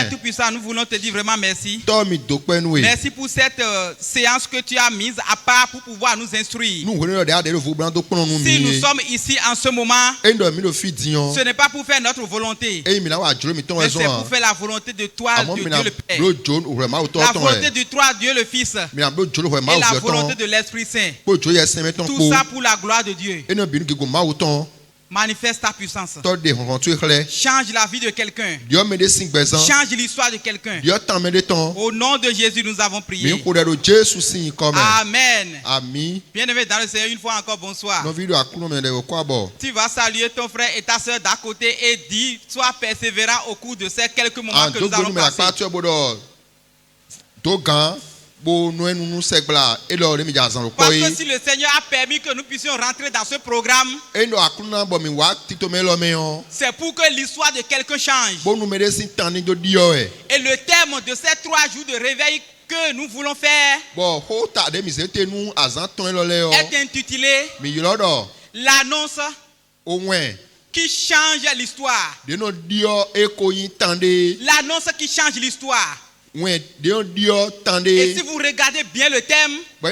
Père Tout-Puissant, nous voulons te dire vraiment merci. Merci pour cette séance que tu as mise à part pour pouvoir nous instruire. Si nous sommes ici en ce moment, ce n'est pas pour faire notre volonté, mais c'est pour faire la volonté de toi, de Dieu le Père. La volonté de toi, Dieu le Fils. Et la volonté de l'Esprit Saint. Tout ça pour la gloire de Dieu. Manifeste ta puissance. Change la vie de quelqu'un. Change l'histoire de quelqu'un. Au nom de Jésus, nous avons prié. Amen. Bien-aimé dans le Seigneur, une fois encore, bonsoir. Tu vas saluer ton frère et ta soeur d'à côté et dire, sois persévérant au cours de ces quelques moments que nous allons passer. Parce que si le Seigneur a permis que nous puissions rentrer dans ce programme, c'est pour que l'histoire de quelqu'un change. Et le terme de ces 3 jours de réveil que nous voulons faire est intitulé l'annonce qui change l'histoire. L'annonce qui change l'histoire. Et si vous regardez bien le thème, quand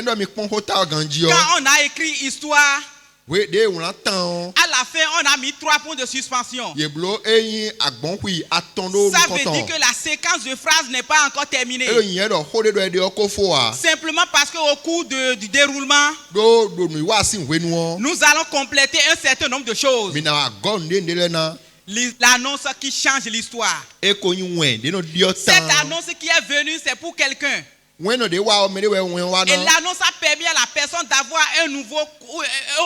on a écrit histoire, à la fin on a mis 3 points de suspension. Ça veut dire que la séquence de phrases n'est pas encore terminée. Simplement parce qu'au cours du déroulement, nous allons compléter un certain nombre de choses. L'annonce qui change l'histoire. Cette annonce qui est venue, c'est pour quelqu'un. Et l'annonce a permis à la personne d'avoir une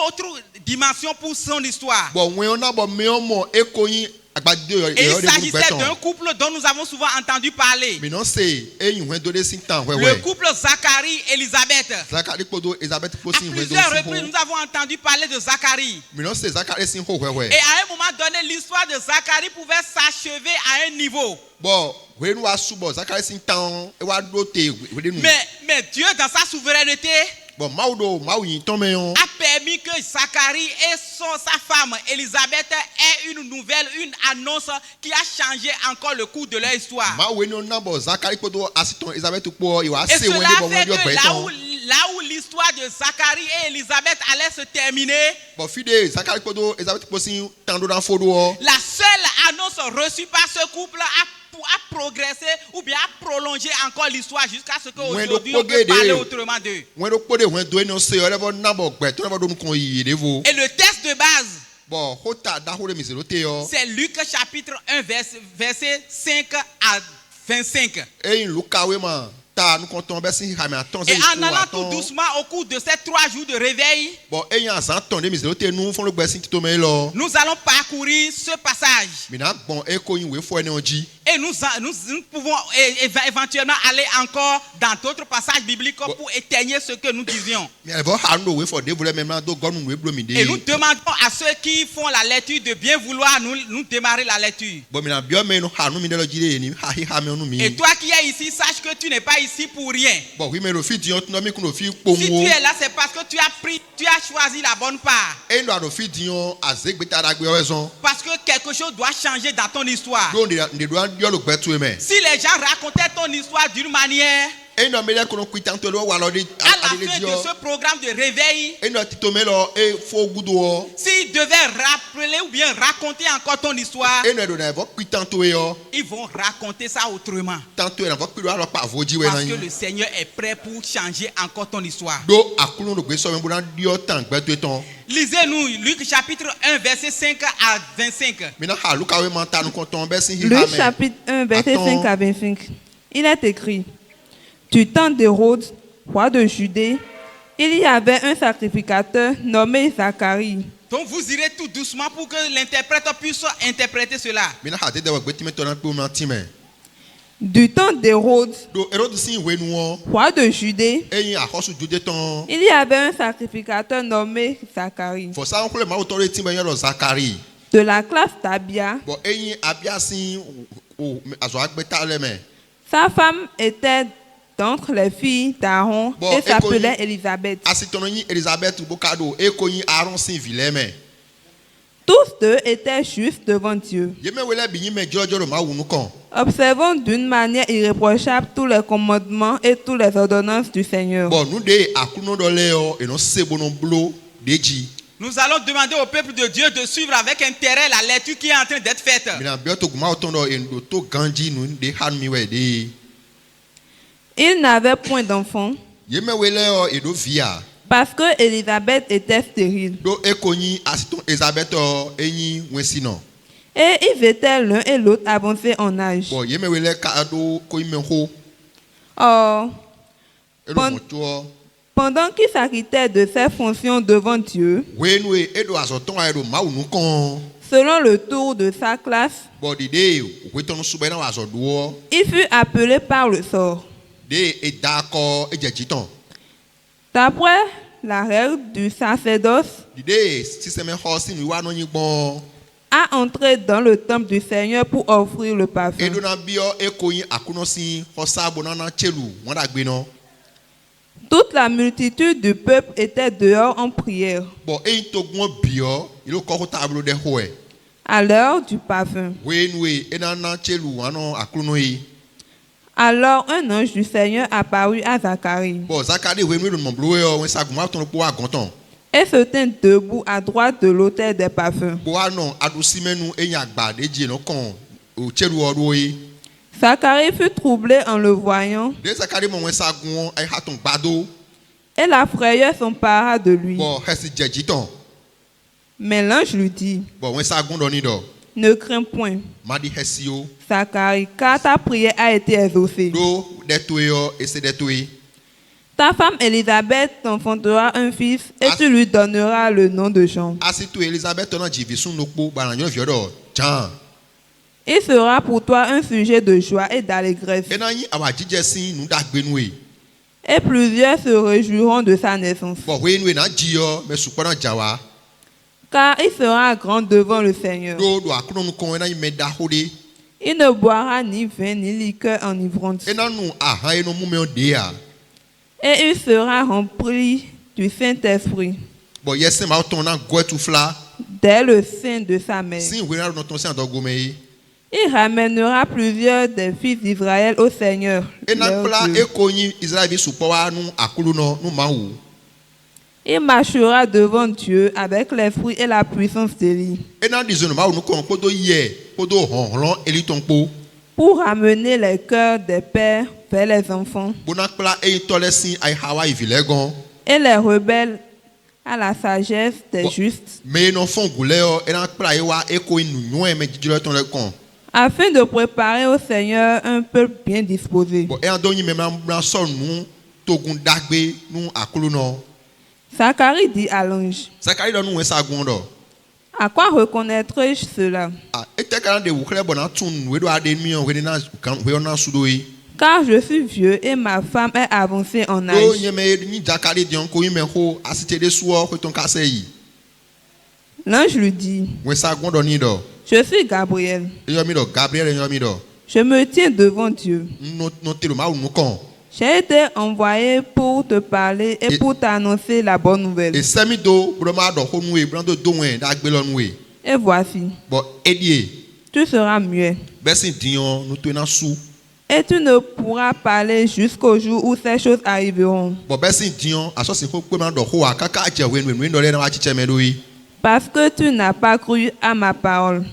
autre dimension pour son histoire. Et il s'agissait d'un couple dont nous avons souvent entendu parler. Le couple Zacharie-Élisabeth. À plusieurs reprises, nous avons entendu parler de Zacharie. Et à un moment donné, l'histoire de Zacharie pouvait s'achever à un niveau. Mais Dieu, dans sa souveraineté, a permis que Zacharie et sa femme Élisabeth aient une nouvelle, une annonce qui a changé encore le cours de leur histoire. Et cela fait que là où l'histoire de Zacharie et Élisabeth allait se terminer, la seule annonce reçue par ce couple a progressé ou bien a prolongé encore l'histoire jusqu'à ce qu'aujourd'hui on peut parler autrement d'eux. Et le texte de base, c'est Luc chapitre 1 verset 5 à 25. Et en allant tout doucement au cours de ces 3 jours de réveil, nous allons parcourir ce passage. Et nous pouvons éventuellement aller encore dans d'autres passages bibliques pour étayer ce que nous disions. Et nous demandons à ceux qui font la lecture de bien vouloir nous démarrer la lecture. Et toi qui es ici, sache que tu n'es pas ici pour rien. Si tu es là, c'est parce que tu as choisi la bonne part. Parce que quelque chose doit changer dans ton histoire. Si les gens racontaient ton histoire d'une manière, à la fin de ce programme de réveil, s'ils devaient rappeler ou bien raconter encore ton histoire, ils vont raconter ça autrement. Parce que le Seigneur est prêt pour changer encore ton histoire. Lisez-nous Luc chapitre 1 verset 5 à 25. Luc chapitre 1 verset 5 à 25. Il est écrit: du temps d'Hérode, roi de Judée, il y avait un sacrificateur nommé Zacharie. Donc vous irez tout doucement pour que l'interprète puisse interpréter cela. Du temps d'Hérode, roi de Judée, il y avait un sacrificateur nommé Zacharie, de la classe d'Abia. Sa femme était d'entre les filles d'Aaron et s'appelait Élisabeth. Tous deux étaient justes devant Dieu, observant d'une manière irréprochable tous les commandements et toutes les ordonnances du Seigneur. Nous allons demander au peuple de Dieu de suivre avec intérêt la lecture qui est en train d'être faite. Il n'avait point d'enfant parce que Élisabeth était stérile. Et ils étaient l'un et l'autre avancés en âge. Or, pendant qu'il s'acquittait de ses fonctions devant Dieu, selon le tour de sa classe, il fut appelé par le sort. D'après la règle du sacerdoce, à entrer dans le temple du Seigneur pour offrir le parfum. Toute la multitude du peuple était dehors en prière à l'heure du parfum. Alors un ange du Seigneur apparut à Zacharie et se tint debout à droite de l'autel des parfums. Zacharie fut troublé en le voyant, et la frayeur s'empara de lui. Mais l'ange lui dit: ne crains point, Zacharie, car ta prière a été exaucée. Ta femme Élisabeth t'enfantera un fils et tu lui donneras le nom de Jean. Il sera pour toi un sujet de joie et d'allégresse. Et plusieurs se réjouiront de sa naissance. Car il sera grand devant le Seigneur. Il ne boira ni vin ni liqueur enivrante. Et il sera rempli du Saint-Esprit dès le sein de sa mère. Il ramènera plusieurs des fils d'Israël au Seigneur. Il marchera devant Dieu avec l'esprit et la puissance d'Élie pour ramener les cœurs des pères vers les enfants et les rebelles à la sagesse des justes, afin de préparer au Seigneur un peuple bien disposé. Zacharie dit à l'ange: à quoi reconnaîtrai-je cela? Car je suis vieux et ma femme est avancée en âge. L'ange lui dit: je suis Gabriel. Je me tiens devant Dieu. J'ai été envoyé pour te parler et pour t'annoncer la bonne nouvelle. Et voici, tu seras muet. Et tu ne pourras parler jusqu'au jour où ces choses arriveront. Parce que tu n'as pas cru à ma parole,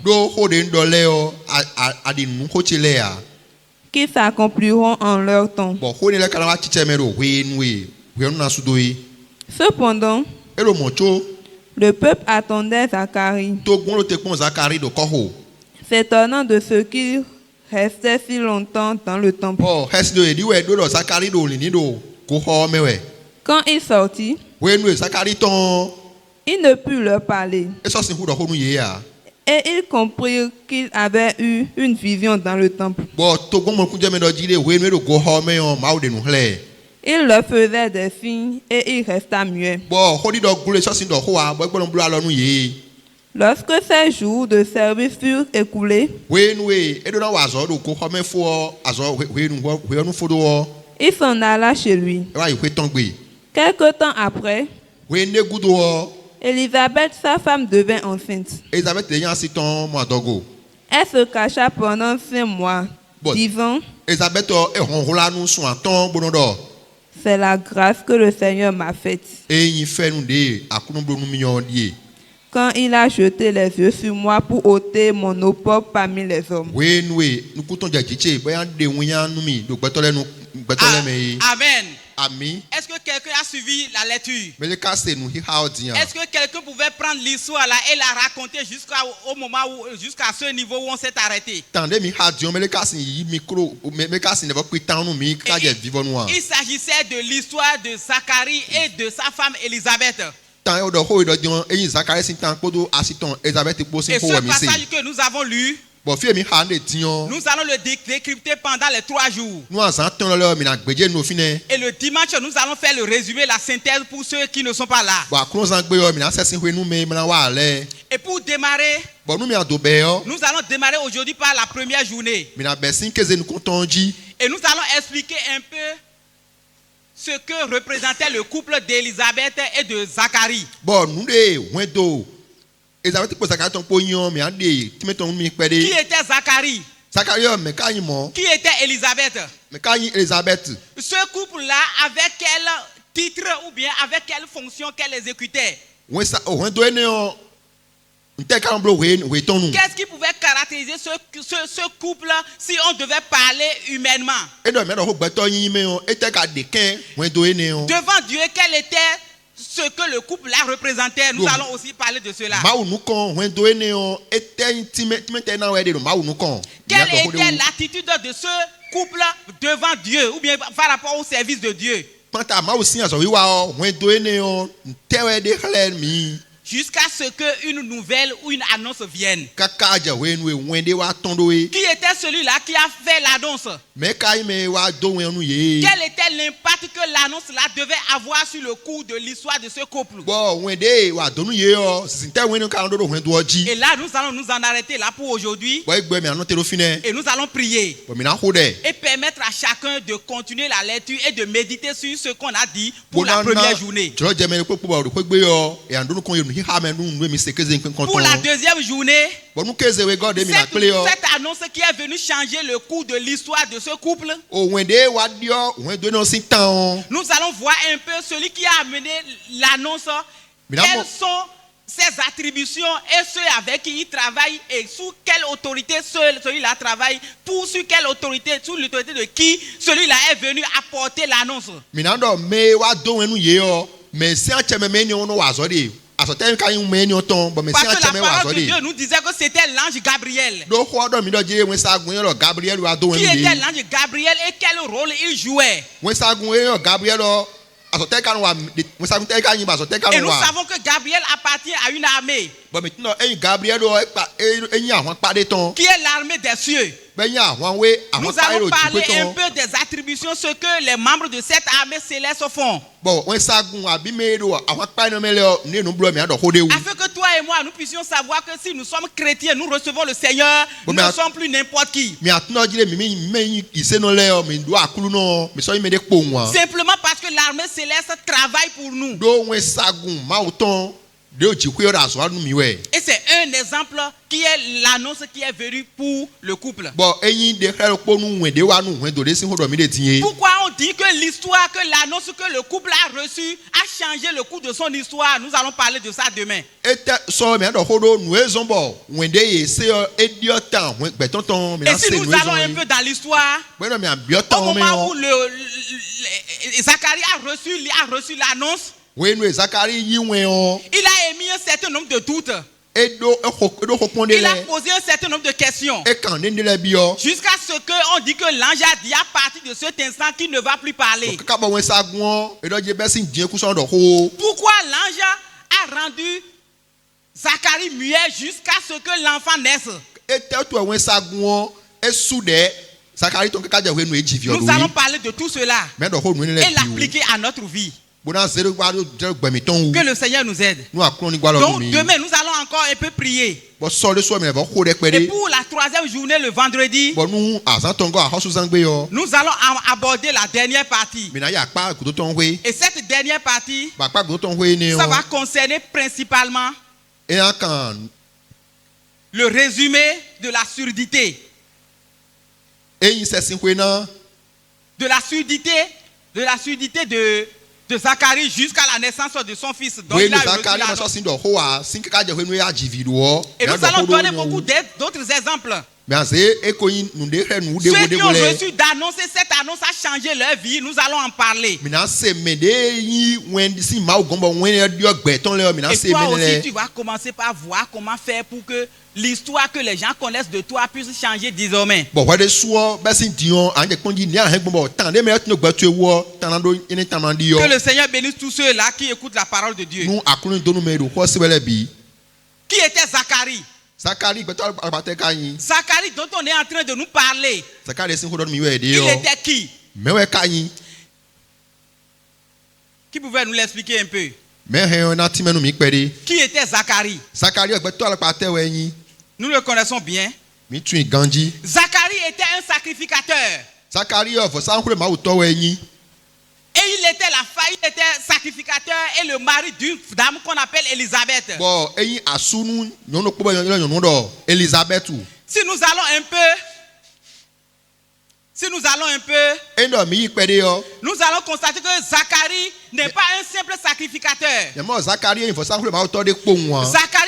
qui s'accompliront en leur temps. Cependant, le peuple attendait Zacharie, s'étonnant de ce qu'il restait si longtemps dans le temple. Quand il sortit, il ne put leur parler. Et ils comprirent qu'il avait eu une vision dans le temple. Il leur faisait des signes et il resta muet. Lorsque ces jours de service furent écoulés, il s'en alla chez lui. Quelque temps après, Élisabeth, sa femme, devint enceinte. Elisabeth ayant 6 ans mois d'ogo. Elle se cacha pendant 5 mois, disant, Elisabeth est ronrola nous son temps bonodo. C'est la grâce que le Seigneur m'a faite. Et il fait nous des akunombo nous mignon die. Quand il a jeté les yeux sur moi pour ôter mon opprobre parmi les hommes. Oui, nous coutons djadjiche, bayan de ouyan nous mi, donc betole nous betole me. Amen. Ami. Est-ce que quelqu'un a suivi la lecture? Mais le cas c'est nous hi haudien. Est-ce que quelqu'un pouvait prendre l'histoire là et la raconter jusqu'au moment où jusqu'à ce niveau où on s'est arrêté? Tandem mi haudien, mais le cas c'est micro, mais le cas c'est ne va plus tant nous mi quand j'ai vivant nous. Il s'agissait de l'histoire de Zacharie et de sa femme Élisabeth. Et ce passage que nous avons lu, nous allons le décrypter pendant les 3 jours. Et le dimanche, nous allons faire le résumé, la synthèse pour ceux qui ne sont pas là. Et pour démarrer, nous allons démarrer aujourd'hui par la première journée. Et nous allons expliquer un peu ce que représentait le couple d'Élisabeth et de Zacharie. Qui était Zacharie? Qui était Élisabeth? Ce couple-là, avec quel titre ou bien avec quelle fonction qu'elle exécutait? Qu'est-ce qui pouvait caractériser ce couple si on devait parler humainement? Devant Dieu, quel était ce que le couple là représentait? Nous allons aussi parler de cela. Quelle était l'attitude de ce couple devant Dieu ou bien par rapport au service de Dieu? Jusqu'à ce qu'une nouvelle ou une annonce vienne. Qui était celui-là qui a fait l'annonce? Quel était l'impact que l'annonce-là devait avoir sur le cours de l'histoire de ce couple? Et là, nous allons nous en arrêter là pour aujourd'hui. Et nous allons prier. Et permettre à chacun de continuer la lecture et de méditer sur ce qu'on a dit pour la première journée. Pour la deuxième journée, cette annonce qui est venue changer le cours de l'histoire de ce couple, nous allons voir un peu celui qui a amené l'annonce, quelles sont ses attributions et ceux avec qui il travaille et sous quelle autorité celui-là travaille, sur quelle autorité, sous l'autorité de qui celui-là est venu apporter l'annonce. Parce que la parole de Dieu nous disait que c'était l'ange Gabriel. Qui était l'ange Gabriel et quel rôle il jouait? Et nous savons que Gabriel appartient à une armée. Qui est l'armée des cieux. Nous allons parler un peu des attributions, ce que les membres de cette armée céleste font. Afin que toi et moi nous puissions savoir que si nous sommes chrétiens, nous recevons le Seigneur, nous ne sommes plus n'importe qui. Simplement parce que l'armée céleste travaille pour nous. Et c'est un exemple qui est l'annonce qui est venue pour le couple. Pourquoi on dit que l'histoire, que l'annonce que le couple a reçue a changé le cours de son histoire? Nous allons parler de ça demain. Et si nous allons un peu dans l'histoire, au moment où Zacharie a reçu l'annonce, il a émis un certain nombre de doutes. Il a posé un certain nombre de questions. Jusqu'à ce qu'on dit que l'ange a dit à partir de cet instant qu'il ne va plus parler. Pourquoi l'ange a rendu Zacharie muet jusqu'à ce que l'enfant naisse? Nous allons parler de tout cela et l'appliquer à notre vie. Que le Seigneur nous aide. Donc demain, nous allons encore un peu prier. Et pour la troisième journée, le vendredi, nous allons aborder la dernière partie. Et cette dernière partie, ça va concerner principalement le résumé de la surdité. De la surdité de Zacharie jusqu'à la naissance de son fils. Donc il a et nous allons donner beaucoup d'autres exemples. Ceux qui ont reçu d'annoncer, cette annonce a changé leur vie, nous allons en parler. Et toi aussi, tu vas commencer par voir comment faire pour que l'histoire que les gens connaissent de toi puisse changer désormais. Que le Seigneur bénisse tous ceux-là qui écoutent la parole de Dieu. Qui était Zacharie? Zacharie dont on est en train de nous parler. Il était qui? Qui pouvait nous l'expliquer un peu? Qui était Zacharie? Nous le connaissons bien. Zacharie était un sacrificateur. Et il était sacrificateur et le mari d'une dame qu'on appelle Élisabeth. Si nous allons un peu, nous allons constater que Zacharie n'est pas un simple sacrificateur. Zacharie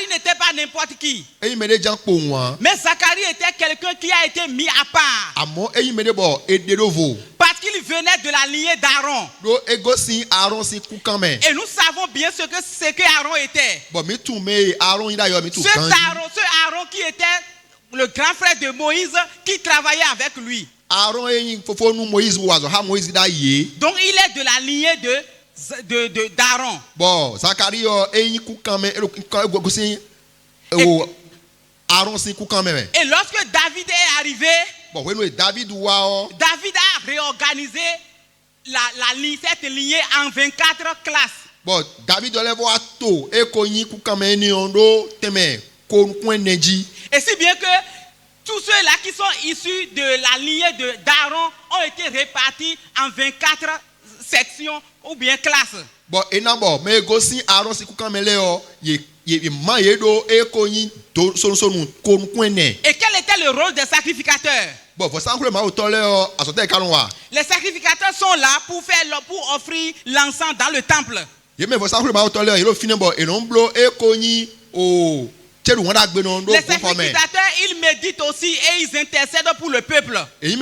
n'était pas n'importe qui. Mais Zacharie était quelqu'un qui a été mis à part. Parce qu'il venait de la lignée d'Aaron. Et nous savons bien ce que Aaron était. Ce Aaron qui était le grand frère de Moïse qui travaillait avec lui. Donc il est de la lignée d'Aaron. Et lorsque David est arrivé, David a réorganisé cette lignée en 24 classes. Et si bien que tous ceux-là qui sont issus de la lignée d'Aaron ont été répartis en 24 sections ou bien classes. Et quel était le rôle des sacrificateurs? Les sacrificateurs sont là pour offrir l'encens dans le temple. Les sacrificateurs, ils méditent aussi et ils intercèdent pour le peuple. Ils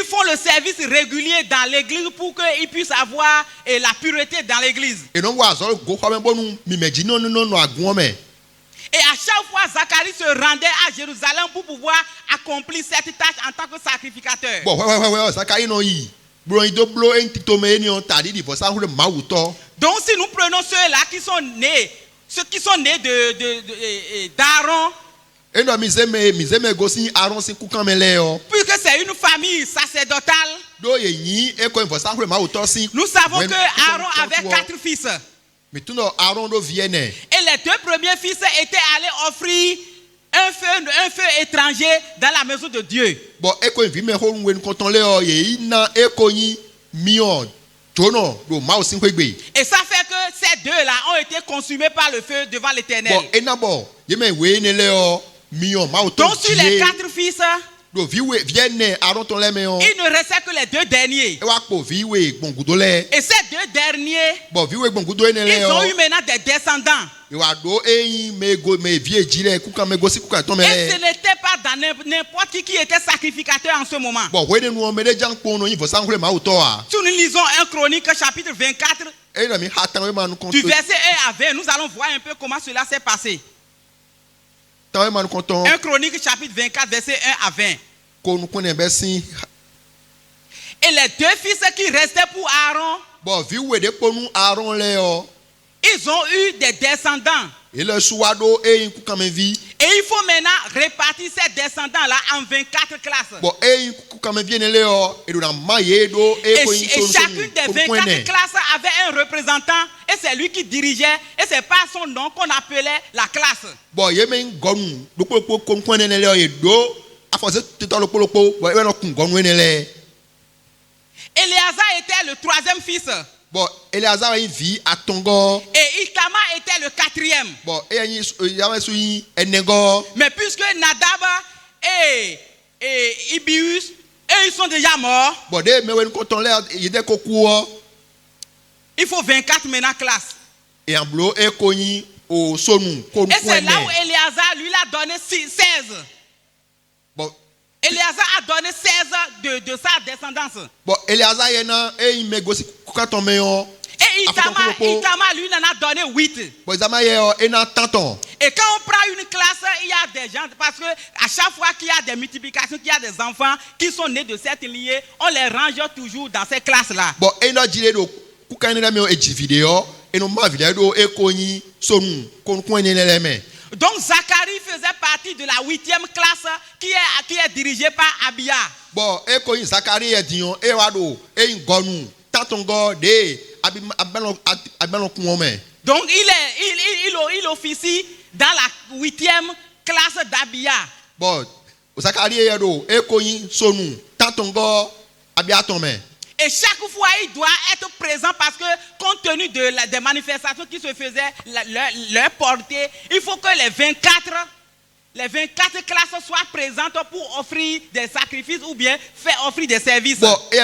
font le service régulier dans l'église pour qu'ils puissent avoir la pureté dans l'église. Et à chaque fois, Zacharie se rendait à Jérusalem pour pouvoir accomplir cette tâche en tant que sacrificateur. Donc si nous prenons ceux-là qui sont nés, ceux qui sont nés d'Aaron, puisque c'est une famille sacerdotale, nous savons que Aaron avait 4 fils. Et les 2 premiers fils étaient allés offrir un feu étranger dans la maison de Dieu. Et ça fait que ces 2-là ont été consumés par le feu devant l'Éternel. Donc sur les 4 fils, il ne restait que les 2 derniers. Et ces 2 derniers, ils ont eu maintenant des descendants. Et ce n'était pas dans n'importe qui était sacrificateur en ce moment. Si nous lisons 1 Chronique chapitre 24, du verset 1 à 20, nous allons voir un peu comment cela s'est passé. 1 Chronique chapitre 24 verset 1 à 20. Et les 2 fils qui restaient pour Aaron, ils ont eu des descendants. Et il faut maintenant répartir ces descendants-là en 24 classes. chacune des 24 classes avait un représentant et c'est lui qui dirigeait et c'est par son nom qu'on appelait la classe. Éléazar était le 3e fils. Et Itama était le 4e. Mais puisque Nadab et Ibius, eux, ils sont déjà morts. Il faut 24 maintenant classes. Et c'est là où Éléazar lui a donné 16. Éléazar a donné 16 de sa descendance. Et Itama lui en a donné 8. Et quand on prend une classe, il y a des gens, parce que à chaque fois qu'il y a des multiplications, qu'il y a des enfants qui sont nés de cette lignée, on les range toujours dans ces classes-là. Donc Zacharie faisait partie de la 8e classe qui est dirigée par Abia. Donc il officie dans la 8e classe d'Abia. Et chaque fois, il doit être présent parce que, compte tenu des manifestations qui se faisaient, leur portée, il faut que les 24 classes soient présentes pour offrir des sacrifices ou bien faire offrir des services. Mais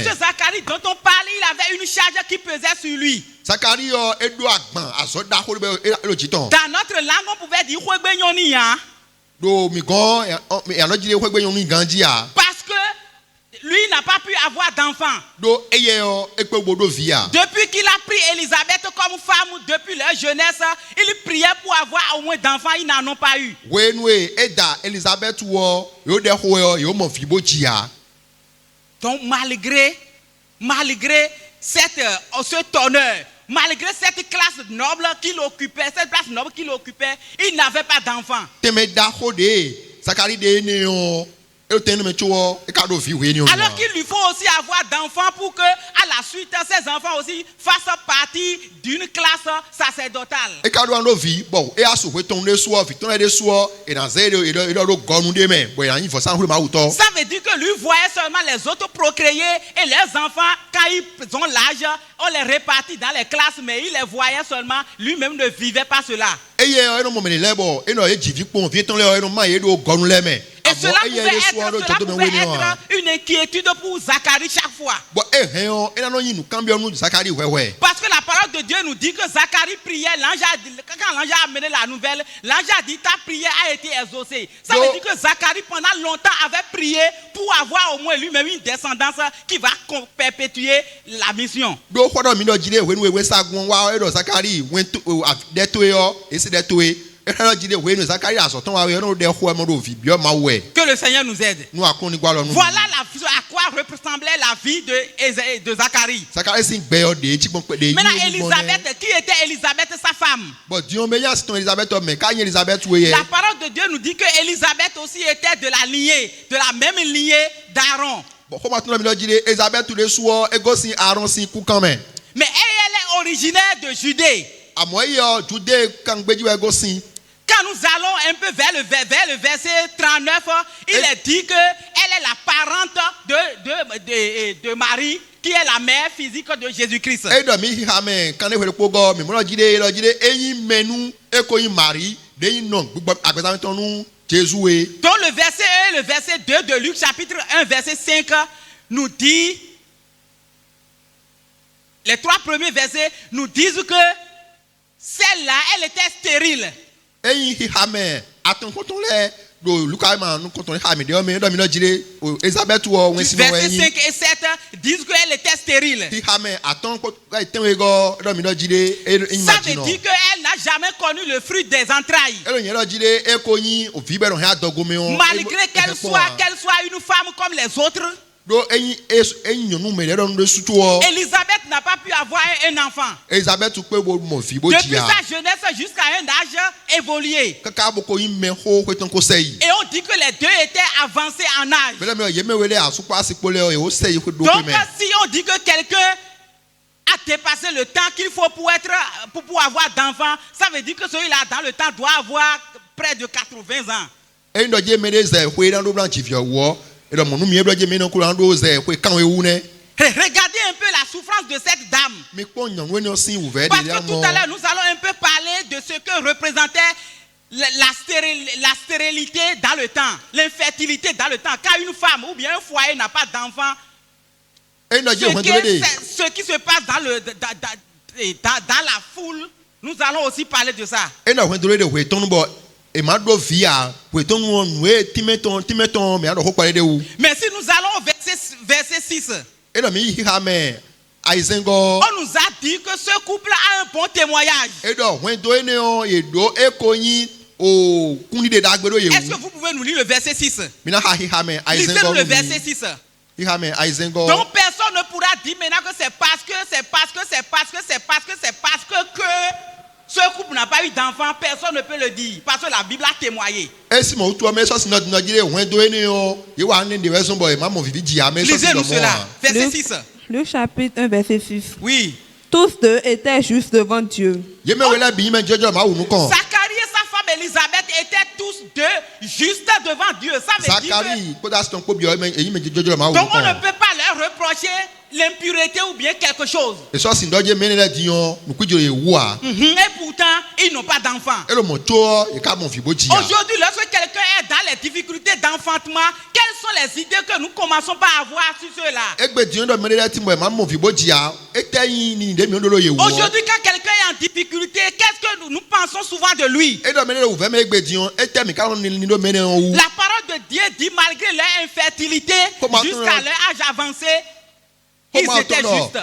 ce Zacharie dont on parle, il avait une charge qui pesait sur lui. Dans notre langue, on pouvait dire parce que lui n'a pas pu avoir d'enfant. Depuis qu'il a pris Élisabeth comme femme, depuis leur jeunesse, il priait pour avoir au moins d'enfants, ils n'en ont pas eu. Donc malgré cet honneur, malgré cette classe noble qu'il occupait, cette place noble qu'il occupait, il n'avait pas d'enfant. Alors qu'il lui faut aussi avoir d'enfants pour que, à la suite, ces enfants aussi fassent partie d'une classe sacerdotale. Ça veut dire que lui voyait seulement les autres procréer et les enfants, quand ils ont l'âge, on les répartit dans les classes, mais il les voyait seulement, lui-même ne vivait pas cela. Et cela pouvait être une inquiétude pour Zacharie chaque fois. Parce que la parole de Dieu nous dit que Zacharie priait, quand l'ange a amené la nouvelle, l'ange a dit ta prière a été exaucée. Ça veut dire que Zacharie pendant longtemps avait prié pour avoir au moins lui-même une descendance qui va perpétuer la mission. Que le Seigneur nous aide. Voilà à quoi ressemblait la vie de Zacharie. Maintenant, Élisabeth, qui était Élisabeth, sa femme? La parole de Dieu nous dit que Élisabeth aussi était de la lignée, de la même lignée d'Aaron. Mais elle est originaire de Judée. Quand nous allons un peu vers le verset 39, il est dit qu'elle est la parente de Marie, qui est la mère physique de Jésus-Christ. Donc le verset 1 et le verset 2 de Luc chapitre 1 verset 5 nous dit, les 3 premiers versets nous disent que celle-là, elle était stérile. Verset 5 et 7 disent qu'elle était stérile. Ça veut dire qu'elle n'a jamais connu le fruit des entrailles. Malgré qu'elle soit une femme comme les autres, Élisabeth n'a pas pu avoir un enfant. Depuis sa jeunesse jusqu'à un âge évolué. Et on dit que les deux étaient avancés en âge. Donc si on dit que quelqu'un a dépassé le temps qu'il faut pour pouvoir avoir d'enfants, ça veut dire que celui-là dans le temps doit avoir près de 80 ans. Regardez un peu la souffrance de cette dame. Parce que tout à l'heure, nous allons un peu parler de ce que représentait la stérilité dans le temps, l'infertilité dans le temps. Quand une femme ou bien un foyer n'a pas d'enfant, ce qui se passe dans la foule, nous allons aussi parler de ça. Mais si nous allons au verset 6, on nous a dit que ce couple a un bon témoignage. Est-ce que vous pouvez nous lire le verset 6? Lisez-nous le verset 6. Donc personne ne pourra dire maintenant que c'est parce que ce couple n'a pas eu d'enfant. Personne ne peut le dire parce que la Bible a témoigné. Lisez-nous cela, verset 6. Le chapitre 1, verset 6. Oui. Tous deux étaient justes devant Dieu. Zacharie et sa femme Élisabeth étaient tous deux justes devant Dieu. Ça veut dire que... Donc on ne peut pas leur reprocher l'impureté ou bien quelque chose. Et pourtant, ils n'ont pas d'enfants. Aujourd'hui, lorsque quelqu'un est dans les difficultés d'enfantement, quelles sont les idées que nous commençons par avoir sur cela? Aujourd'hui, quand quelqu'un est en difficulté, qu'est-ce que nous pensons souvent de lui? La parole de Dieu dit, malgré leur infertilité, jusqu'à leur âge avancé, ils étaient justes.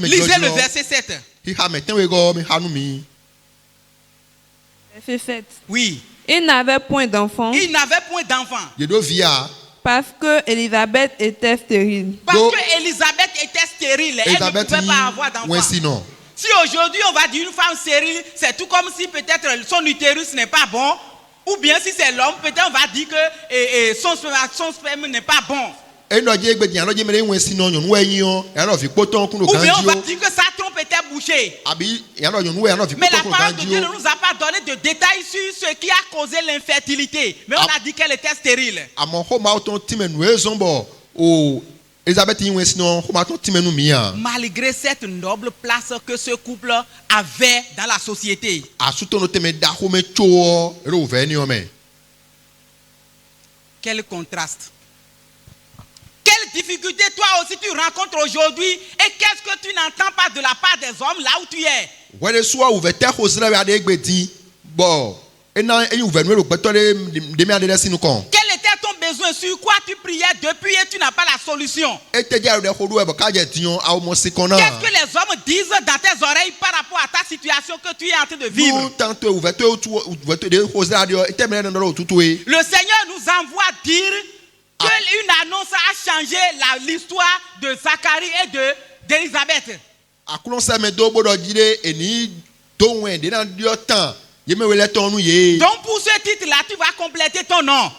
Lisez le verset 7. Verset 7. Oui. Il n'avait point d'enfant. Parce que Élisabeth était stérile. Elle ne pouvait pas avoir d'enfant. Si aujourd'hui on va dire une femme stérile, c'est tout comme si peut-être son utérus n'est pas bon. Ou bien si c'est l'homme, peut-être on va dire que son sperme n'est pas bon. Ou bien on va dire que sa trompe était bouchée. Mais la parole de Dieu ne nous a pas donné de détails sur ce qui a causé l'infertilité. Mais on a dit qu'elle était stérile. Malgré cette noble place que ce couple avait dans la société. Quel contraste. Quelle difficulté toi aussi tu rencontres aujourd'hui et qu'est-ce que tu n'entends pas de la part des hommes là où tu es? Quel était ton besoin? Sur quoi tu priais depuis et tu n'as pas la solution? Qu'est-ce que les hommes disent dans tes oreilles par rapport à ta situation que tu es en train de vivre? Le Seigneur nous envoie dire qu'une annonce a changé l'histoire de Zacharie et d'Élisabeth. Donc pour ce titre-là, tu vas compléter ton nom.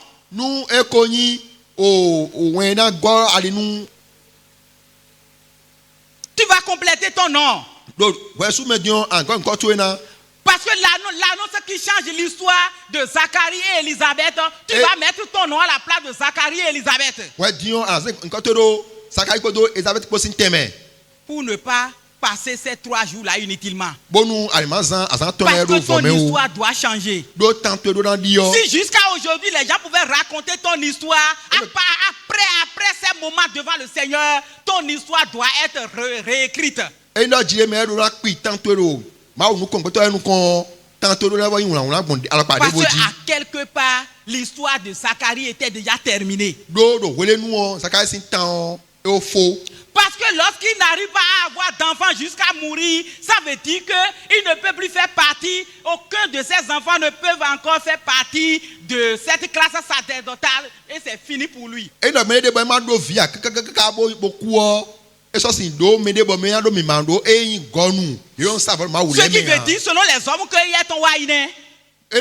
Tu vas compléter ton nom. Parce que l'annonce qui change l'histoire de Zacharie et Élisabeth, tu vas mettre ton nom à la place de Zacharie et Élisabeth. Pour ne pas passer ces 3 jours-là inutilement. Parce que ton histoire doit changer. Si jusqu'à aujourd'hui les gens pouvaient raconter ton histoire, après ces moments devant le Seigneur, ton histoire doit être réécrite. Parce qu'à quelque part, l'histoire de Zacharie était déjà terminée. Parce que lorsqu'il n'arrive pas à avoir d'enfant jusqu'à mourir, ça veut dire qu'il ne peut plus faire partie, aucun de ses enfants ne peuvent encore faire partie de cette classe sacerdotale et c'est fini pour lui. Ce qui veut dire, selon les hommes, qu'il y a ton waïné. Mais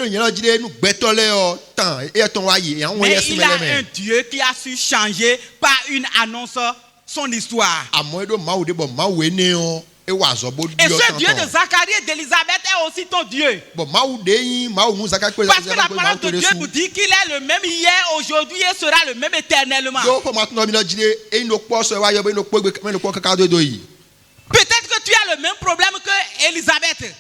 il a un Dieu qui a su changer par une annonce son histoire. Et ce Dieu de Zacharie et d'Élisabeth est aussi ton Dieu. Parce que la parole de Dieu nous dit qu'il est le même hier, aujourd'hui et sera le même éternellement. Peut-être que tu as le même problème que Élisabeth. Et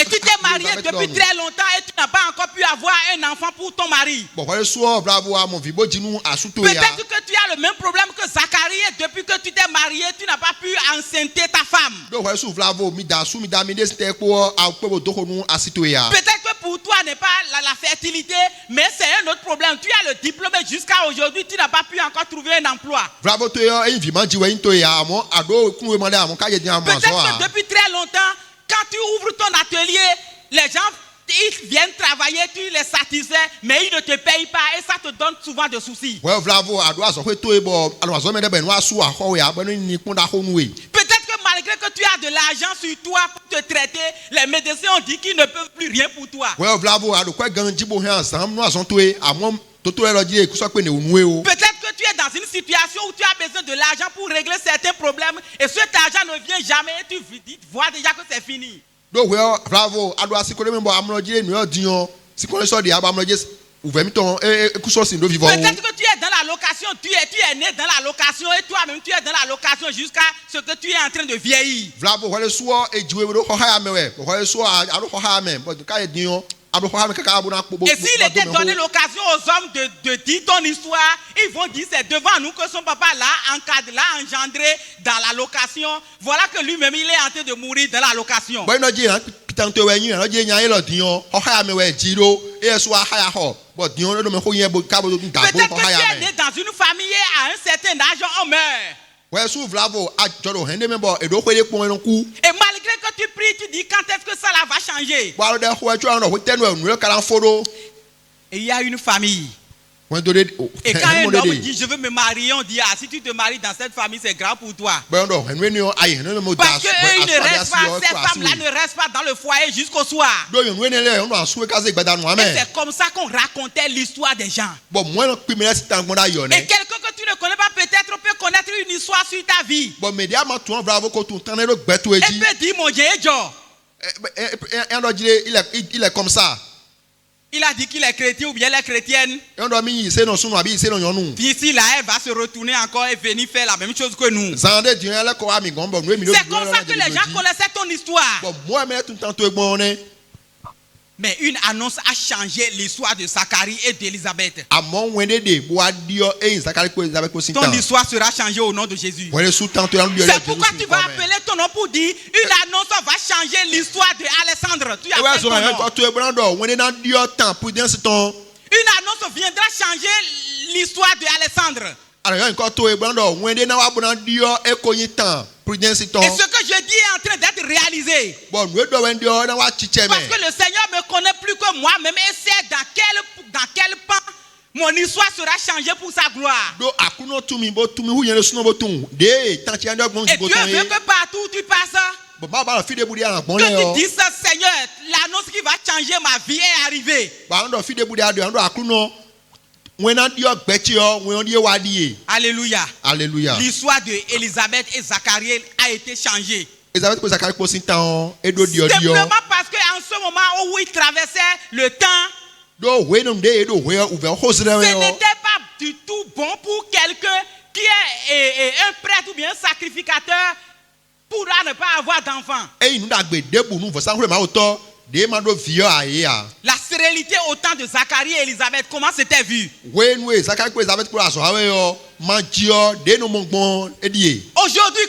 tu t'es marié depuis très longtemps et tu n'as pas encore pu avoir un enfant pour ton mari. Peut-être que tu as le même problème que Zacharie et depuis que tu t'es marié, tu n'as pas pu enceinte ta femme. Peut-être que pour toi n'est pas la fertilité, mais c'est un autre problème. Tu as le diplôme et jusqu'à aujourd'hui, tu n'as pas pu encore trouver un emploi. Peut-être que depuis très longtemps, quand tu ouvres ton atelier, les gens ils viennent travailler, tu les satisfais, mais ils ne te payent pas et ça te donne souvent des soucis. Peut-être que malgré que tu as de l'argent sur toi pour te traiter, les médecins ont dit qu'ils ne peuvent plus rien pour toi. Peut-être que tu es dans une situation où tu as besoin de l'argent pour régler certains problèmes et cet argent ne vient jamais et tu vois déjà que c'est fini. Peut-être que tu es dans la location, tu es né dans la location et toi-même tu es dans la location jusqu'à ce que tu es en train de vieillir. Et s'il était donné l'occasion aux hommes de dire ton histoire, ils vont dire c'est devant nous que son papa l'a engendré dans la location. Voilà que lui-même il est en train de mourir dans la location. Peut-être que tu es né dans une famille et à un certain âge on meurt. Et malgré que tu pries, tu dis quand est-ce que ça va changer? Et il y a une famille. Et quand un homme dit je veux me marier, on dit ah si tu te maries dans cette famille c'est grave pour toi. Parce que eux, ils ne restent pas, ces femmes-là ne restent pas dans le foyer jusqu'au soir. Et c'est comme ça qu'on racontait l'histoire des gens. Et quelqu'un que tu ne connais pas peut-être peut connaître une histoire sur ta vie. Et peut dire mon Dieu, il est comme ça. Il a dit qu'il est chrétien ou bien elle est chrétienne. D'ici là, elle va se retourner encore et venir faire la même chose que nous. C'est comme ça que les gens connaissaient ton histoire. Mais une annonce a changé l'histoire de Zacharie et d'Élisabeth. Ton histoire sera changée au nom de Jésus. C'est pourquoi tu vas appeler ton nom pour dire une annonce va changer l'histoire de Alexandre. Tu appelles ton nom. Une annonce viendra changer l'histoire de Alexandre. Et ce que je dis est en train d'être réalisé. Parce que le Seigneur me connaît plus que moi-même et sait dans quel pan mon histoire sera changée pour sa gloire. Et Dieu veut que partout où tu passes, que tu dises Seigneur, l'annonce qui va changer ma vie est arrivée. Alléluia. Alléluia. L'histoire de Élisabeth et Zacharie a été changée. Simplement parce qu'en ce moment où ils traversaient le temps, ce n'était pas du tout bon pour quelqu'un qui est un prêtre ou bien un sacrificateur pour ne pas avoir d'enfant. La stérilité au temps de Zacharie et Élisabeth, comment c'était vu? Aujourd'hui,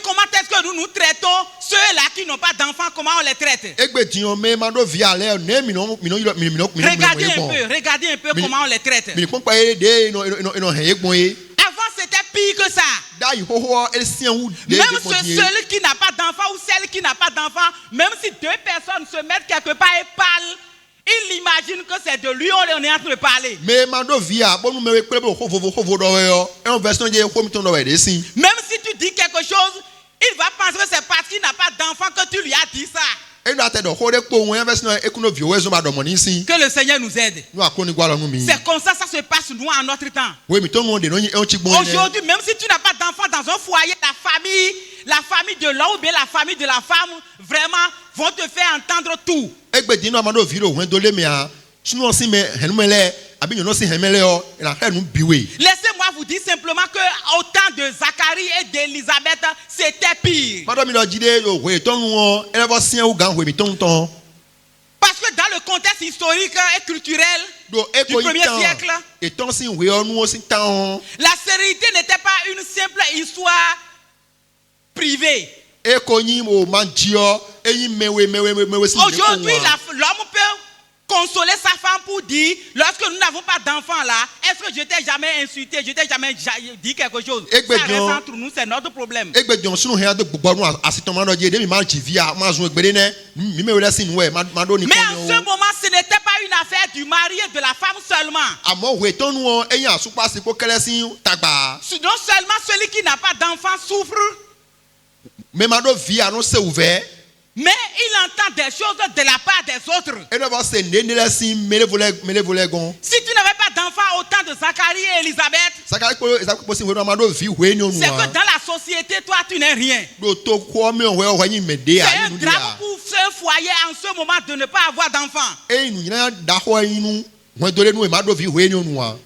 comment est-ce que nous traitons ceux-là qui n'ont pas d'enfants? Comment on les traite? Regardez un peu comment on les traite. Avant c'était pire que ça. Même celui qui n'a pas d'enfant ou celle qui n'a pas d'enfant, même si deux personnes se mettent quelque part et parlent, il imagine que c'est de lui on est en train de parler. Même si tu dis quelque chose, il va penser que c'est parce qu'il n'a pas d'enfant que tu lui as dit ça. Que le Seigneur nous aide. C'est comme ça se passe nous en notre temps. Aujourd'hui, même si tu n'as pas d'enfant dans un foyer, la famille de l'homme ou bien la famille de la femme, vraiment vont te faire entendre tout. Laissez-moi vous dire simplement que au temps de Zacharie et d'Élisabeth, c'était pire. Parce que dans le contexte historique et culturel du 1er siècle, la stérilité n'était pas une simple histoire privée. Aujourd'hui, l'homme peut consoler sa femme pour dire, lorsque nous n'avons pas d'enfant là, est-ce que je t'ai jamais insulté, je t'ai jamais dit quelque chose? Ça reste entre nous, c'est notre problème. Mais en ce moment, ce n'était pas une affaire du mari et de la femme seulement. Non seulement celui qui n'a pas d'enfant souffre, mais il entend des choses de la part des autres. Si tu n'avais pas d'enfant au temps de Zacharie et Élisabeth, c'est que dans la société, toi, tu n'es rien. C'est un drame pour ce foyer en ce moment de ne pas avoir d'enfant.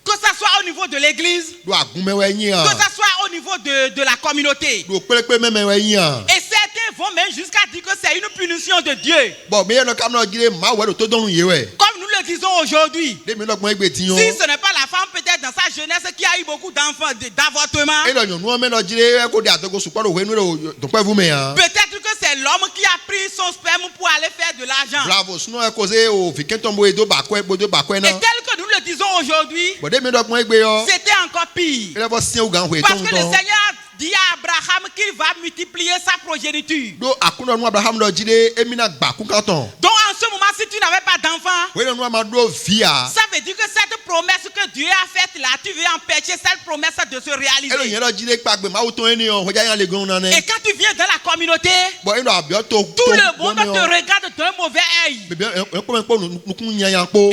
Que ce soit au niveau de l'église, que ce soit au niveau de la communauté. Et certains vont même jusqu'à dire que c'est une punition de Dieu. Comme nous le disons aujourd'hui. Si ce n'est pas la femme peut-être dans sa jeunesse qui a eu beaucoup d'enfants, d'avortements. Peut-être que c'est l'homme qui a pris son sperme pour aller faire de l'argent. Et tel que nous le disons aujourd'hui, c'était encore pire. Parce que le Seigneur dit à Abraham qu'il va multiplier sa progéniture. Donc en ce moment, si tu n'avais pas d'enfant, ça veut dire que cette promesse que Dieu a faite là, tu veux empêcher cette promesse de se réaliser. Et quand tu viens dans la communauté, tout le monde te regarde d'un mauvais œil.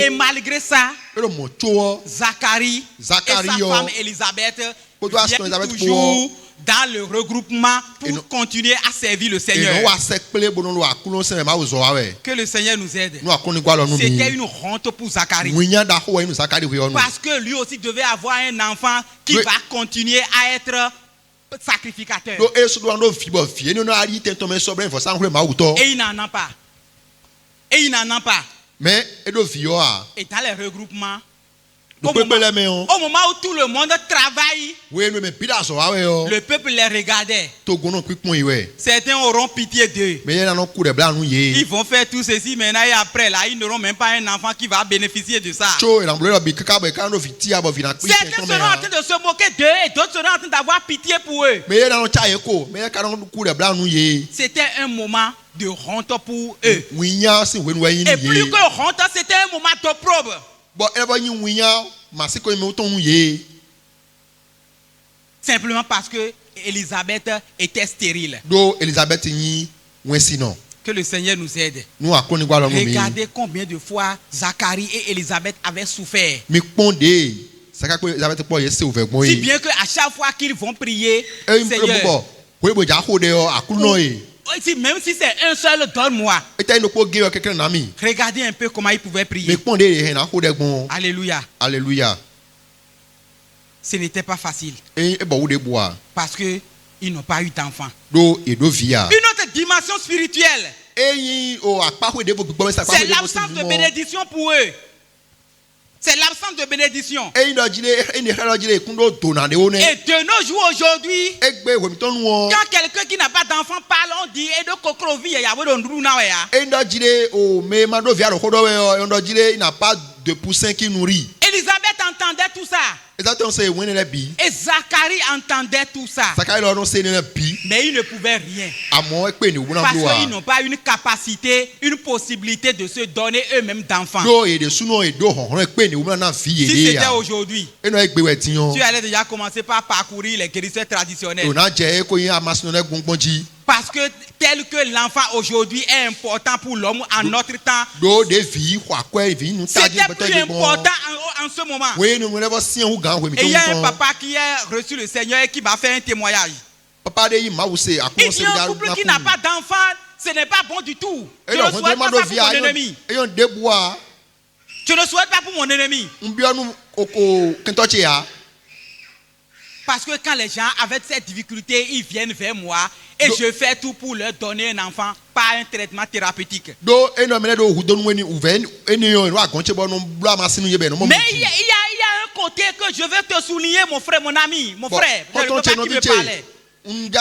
Et malgré ça, Zacharie et sa femme Élisabeth viennent toujours dans le regroupement pour continuer à servir le Seigneur. Que le Seigneur nous aide. C'était une honte pour Zacharie. Parce que lui aussi devait avoir un enfant qui va continuer à être sacrificateur. Et il n'en a pas. Et dans les regroupements, au moment où tout le monde travaille, le peuple les regardait. Certains auront pitié d'eux. Ils vont faire tout ceci maintenant et après là, ils n'auront même pas un enfant qui va bénéficier de ça. Certains seront en train de se moquer d'eux et d'autres seront en train d'avoir pitié pour eux. C'était un moment de honte pour eux. Et plus que honte, c'était un moment d'opprobre. Simplement parce que Élisabeth était stérile. Que le Seigneur nous aide. Regardez combien de fois Zacharie et Élisabeth avaient souffert. Si bien qu'à chaque fois qu'ils vont prier, Seigneur, même si c'est un seul, donne-moi. Regardez un peu comment ils pouvaient prier. Alléluia. Alléluia. Ce n'était pas facile. Parce qu'ils n'ont pas eu d'enfant. Une autre dimension spirituelle, c'est l'absence de bénédiction pour eux. C'est l'absence de bénédiction. Et de nos jours aujourd'hui, quand quelqu'un qui n'a pas d'enfant parle, on dit et de kokrovi il n'a pas de poussin qui nourrit. Il Élisabeth entendait tout ça. Et Zacharie entendait tout ça. Mais ils ne pouvaient rien. Parce qu'ils n'ont pas une capacité, une possibilité de se donner eux-mêmes d'enfants. Si c'était aujourd'hui, tu allais déjà commencer par parcourir les guérisseurs traditionnels. Parce que tel que l'enfant aujourd'hui est important pour l'homme en notre temps, c'était plus important en ce moment. Et il y a un papa qui a reçu le Seigneur et qui m'a fait un témoignage. Il dit un couple qui n'a pas d'enfant, ce n'est pas bon du tout. Je ne souhaite pas ça pour mon ennemi. Je ne souhaite pas pour mon ennemi. Parce que quand les gens avaient cette difficulté, ils viennent vers moi et je fais tout pour leur donner un enfant, pas un traitement thérapeutique. Mais il y a un côté que je veux te souligner, mon frère, mon ami, mon frère. Je ne veux pas qu'il me parlait. Il dit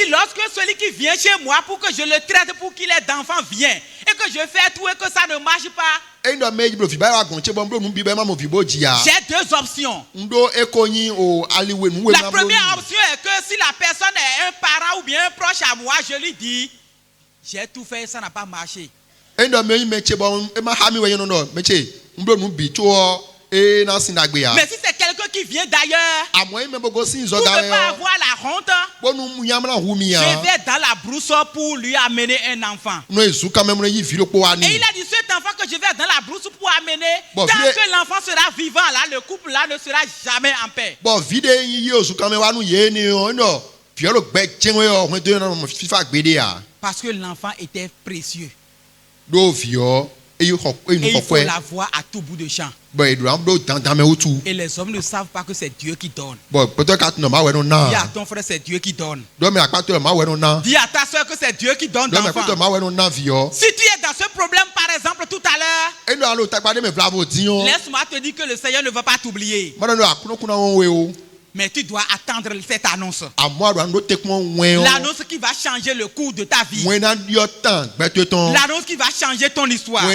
lorsque celui qui vient chez moi pour que je le traite pour qu'il ait d'enfants vient et que je fais tout et que ça ne marche pas, j'ai deux options. La première option est que si la personne est un parent ou bien un proche à moi, je lui dis j'ai tout fait, ça n'a pas marché. Mais si c'est quelqu'un qui vient d'ailleurs, pour ne pas avoir la honte, je vais dans la brousse pour lui amener un enfant. Et il a dit cet enfant que je vais dans la brousse pour amener, tant que l'enfant sera vivant, là, le couple là ne sera jamais en paix. Parce que l'enfant était précieux. Et il faut la voir à tout bout de champ. Et les hommes ne savent pas que c'est Dieu qui donne. Dis à ton frère, c'est Dieu qui donne. Dis à ta soeur que c'est Dieu qui donne l'enfant. Si tu es dans ce problème, par exemple, tout à l'heure, laisse-moi te dire que le Seigneur ne va pas t'oublier. Mais tu dois attendre cette annonce. L'annonce qui va changer le cours de ta vie. L'annonce qui va changer ton histoire. Parce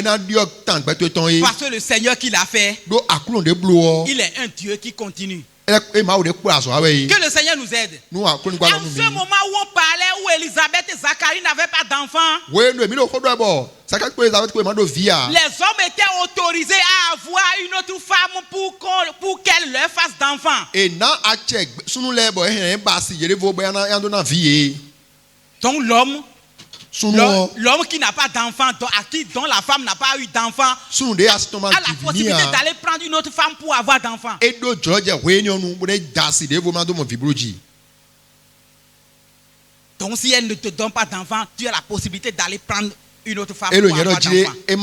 que le Seigneur qui l'a fait, il est un Dieu qui continue. Que le Seigneur nous aide. En ce moment où on parlait, où Élisabeth et Zacharie n'avaient pas d'enfants, les hommes étaient autorisés à avoir une autre femme pour qu'elle leur fasse d'enfants. Donc l'homme qui n'a pas d'enfant, dont la femme n'a pas eu d'enfant, a la possibilité d'aller prendre une autre femme pour avoir d'enfants. Donc si elle ne te donne pas d'enfant, tu as la possibilité d'aller prendre une autre femme pour avoir d'enfant. Et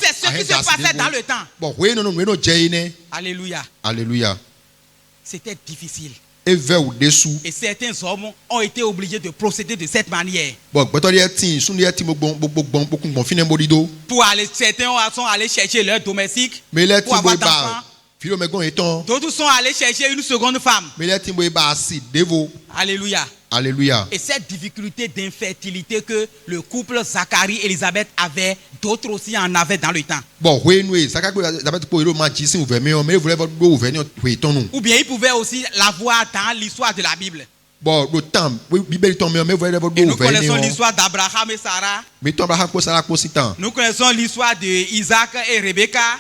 c'est ce qui se passait dans le temps. Alléluia. Alléluia. C'était difficile. Et certains hommes ont été obligés de procéder de cette manière. Certains sont allés chercher leur domestique pour avoir d'enfants. D'autres sont allés chercher une seconde femme. Alléluia. Alléluia. Et cette difficulté d'infertilité que le couple Zacharie et Élisabeth avait, d'autres aussi en avaient dans le temps. Ou bien ils pouvaient aussi l'avoir dans l'histoire de la Bible. Et nous connaissons l'histoire d'Abraham et Sarah. Nous connaissons l'histoire d'Isaac et Rebecca.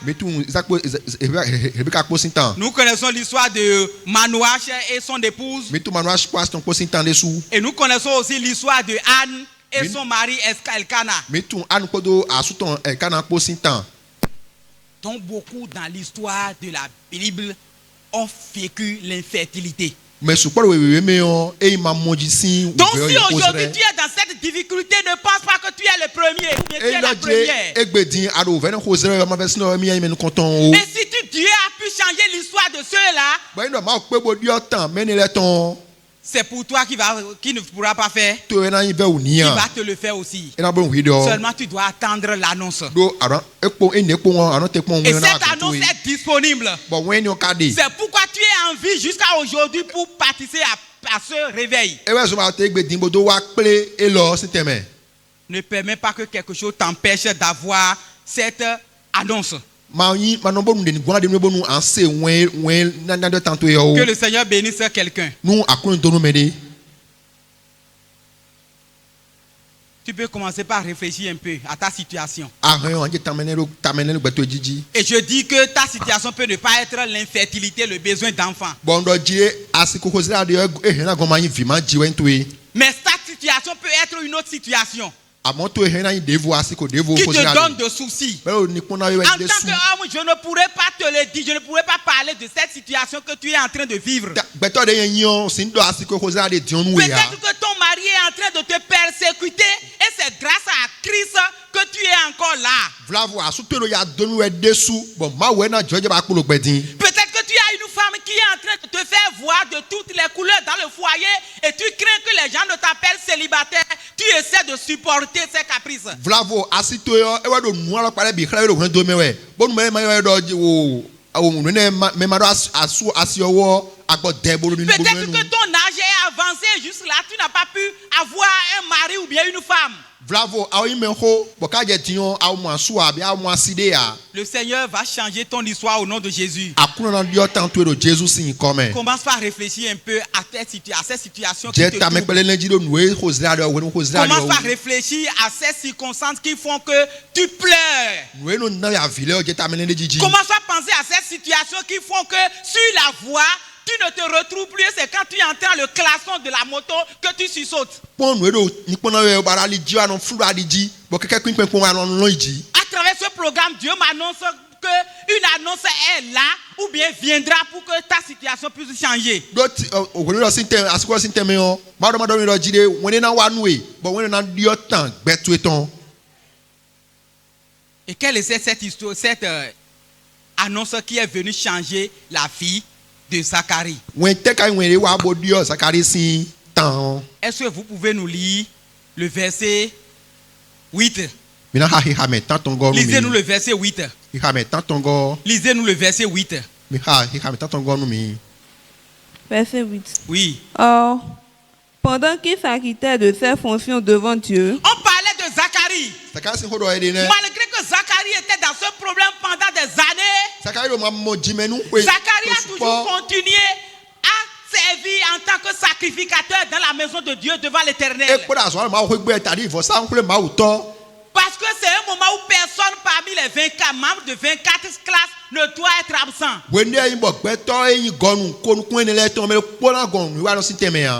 Nous connaissons l'histoire de Manoach et son épouse. Et nous connaissons aussi l'histoire de Anne et son mari Elkana. Donc beaucoup dans l'histoire de la Bible ont vécu l'infertilité. Donc si aujourd'hui tu es dans cette difficulté, ne pense pas que tu es le premier, mais tu es la première. Et si Dieu a pu changer l'histoire de ceux-là, c'est pour toi qui ne pourra pas faire. Il va te le faire aussi. Seulement tu dois attendre l'annonce. Et cette annonce est disponible. C'est pourquoi tu es en vie jusqu'à aujourd'hui pour participer à ce réveil. Ne permets pas que quelque chose t'empêche d'avoir cette annonce. Que le Seigneur bénisse quelqu'un. Tu peux commencer par réfléchir un peu à ta situation. Et je dis que ta situation peut ne pas être l'infertilité, le besoin d'enfant. Mais ta situation peut être une autre situation qui te donne de soucis. En tant qu'homme, je ne pourrais pas te le dire, je ne pourrais pas parler de cette situation que tu es en train de vivre. Peut-être que ton mari est en train de te persécuter et c'est grâce à Christ que tu es encore là. Peut-être que tu as une femme qui est en train de te faire voir de toutes les couleurs dans le foyer et tu crains que les gens ne t'appellent célibataire. Tu essaies de supporter ses caprices. Peut-être que ton âge est avancé jusque là, tu n'as pas pu avoir un mari ou bien une femme. Le Seigneur va changer ton histoire au nom de Jésus. Commence par réfléchir un peu à cette situation qui te trouble. Commence par réfléchir à ces circonstances qui font que tu pleures. Commence par penser à ces situations qui font que sur la voie, tu ne te retrouves plus, c'est quand tu entends le klaxon de la moto que tu sursautes. À travers ce programme, Dieu m'annonce qu'une annonce est là ou bien viendra pour que ta situation puisse changer. Et quelle est cette histoire, cette annonce qui est venue changer la vie de Zacharie? Est-ce que vous pouvez nous lire le verset 8? Lisez-nous le verset 8. Lisez-nous le verset 8. Verset 8. Oui. Or, pendant qu'il s'acquittait de ses fonctions devant Dieu, on parlait de Zacharie. Malgré que Zacharie était dans ce problème pendant des années, Zacharie a toujours continué à servir en tant que sacrificateur dans la maison de Dieu devant l'Éternel. Parce que c'est un moment où personne parmi les 24 membres de 24 classes ne doit être absent.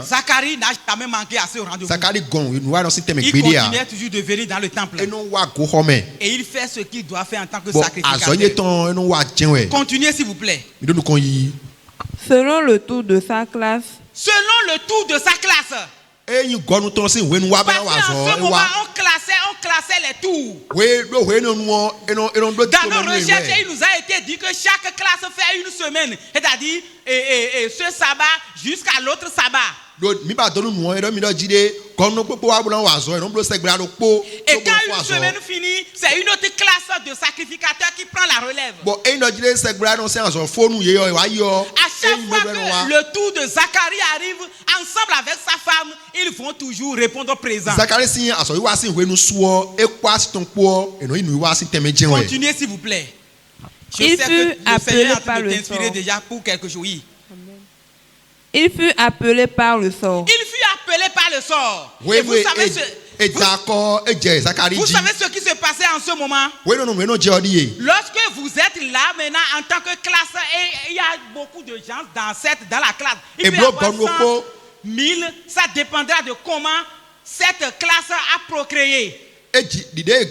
Zacharie n'a jamais manqué à ce rendez-vous. Il continuait toujours de venir dans le temple. Et il fait ce qu'il doit faire en tant que sacrificateur. Continuez s'il vous plaît. Selon le tour de sa classe. Selon le tour de sa classe. Parce qu'en ce moment, on classait les tours. Dans nos recherches, il nous a été dit que chaque classe fait une semaine. C'est-à-dire ce sabbat jusqu'à l'autre sabbat. Et quand une semaine finit, c'est une autre classe de sacrificateurs qui prend la relève. À chaque fois que le tour de Zacharie arrive, ensemble avec sa femme, ils vont toujours répondre présent. Continuez s'il vous plaît. Je sais que le Seigneur est en train de t'inspirer déjà pour quelque chose. Oui. Il fut appelé par le sort. Il fut appelé par le sort. Et vous savez ce qui se passait en ce moment? Lorsque vous êtes là maintenant en tant que classe, et il y a beaucoup de gens dans la classe. Il peut y avoir 100, 1000, ça dépendra de comment cette classe a procréé. Et c'était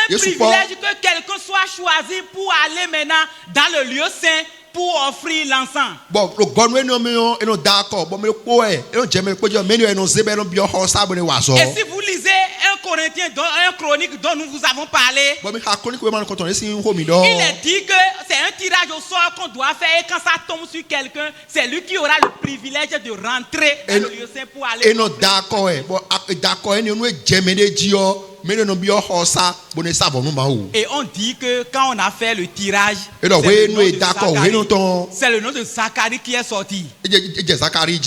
un privilège que quelqu'un soit choisi pour aller maintenant dans le lieu saint pour offrir l'encens. Et si vous lisez 1 Corinthiens, 1 Chronique dont nous vous avons parlé, il est dit que c'est un tirage au sort qu'on doit faire et quand ça tombe sur quelqu'un, c'est lui qui aura le privilège de rentrer dans le lieu saint pour aller. Et on dit que quand on a fait le tirage, c'est le nom de Zacharie qui est sorti. Et c'est Zacharie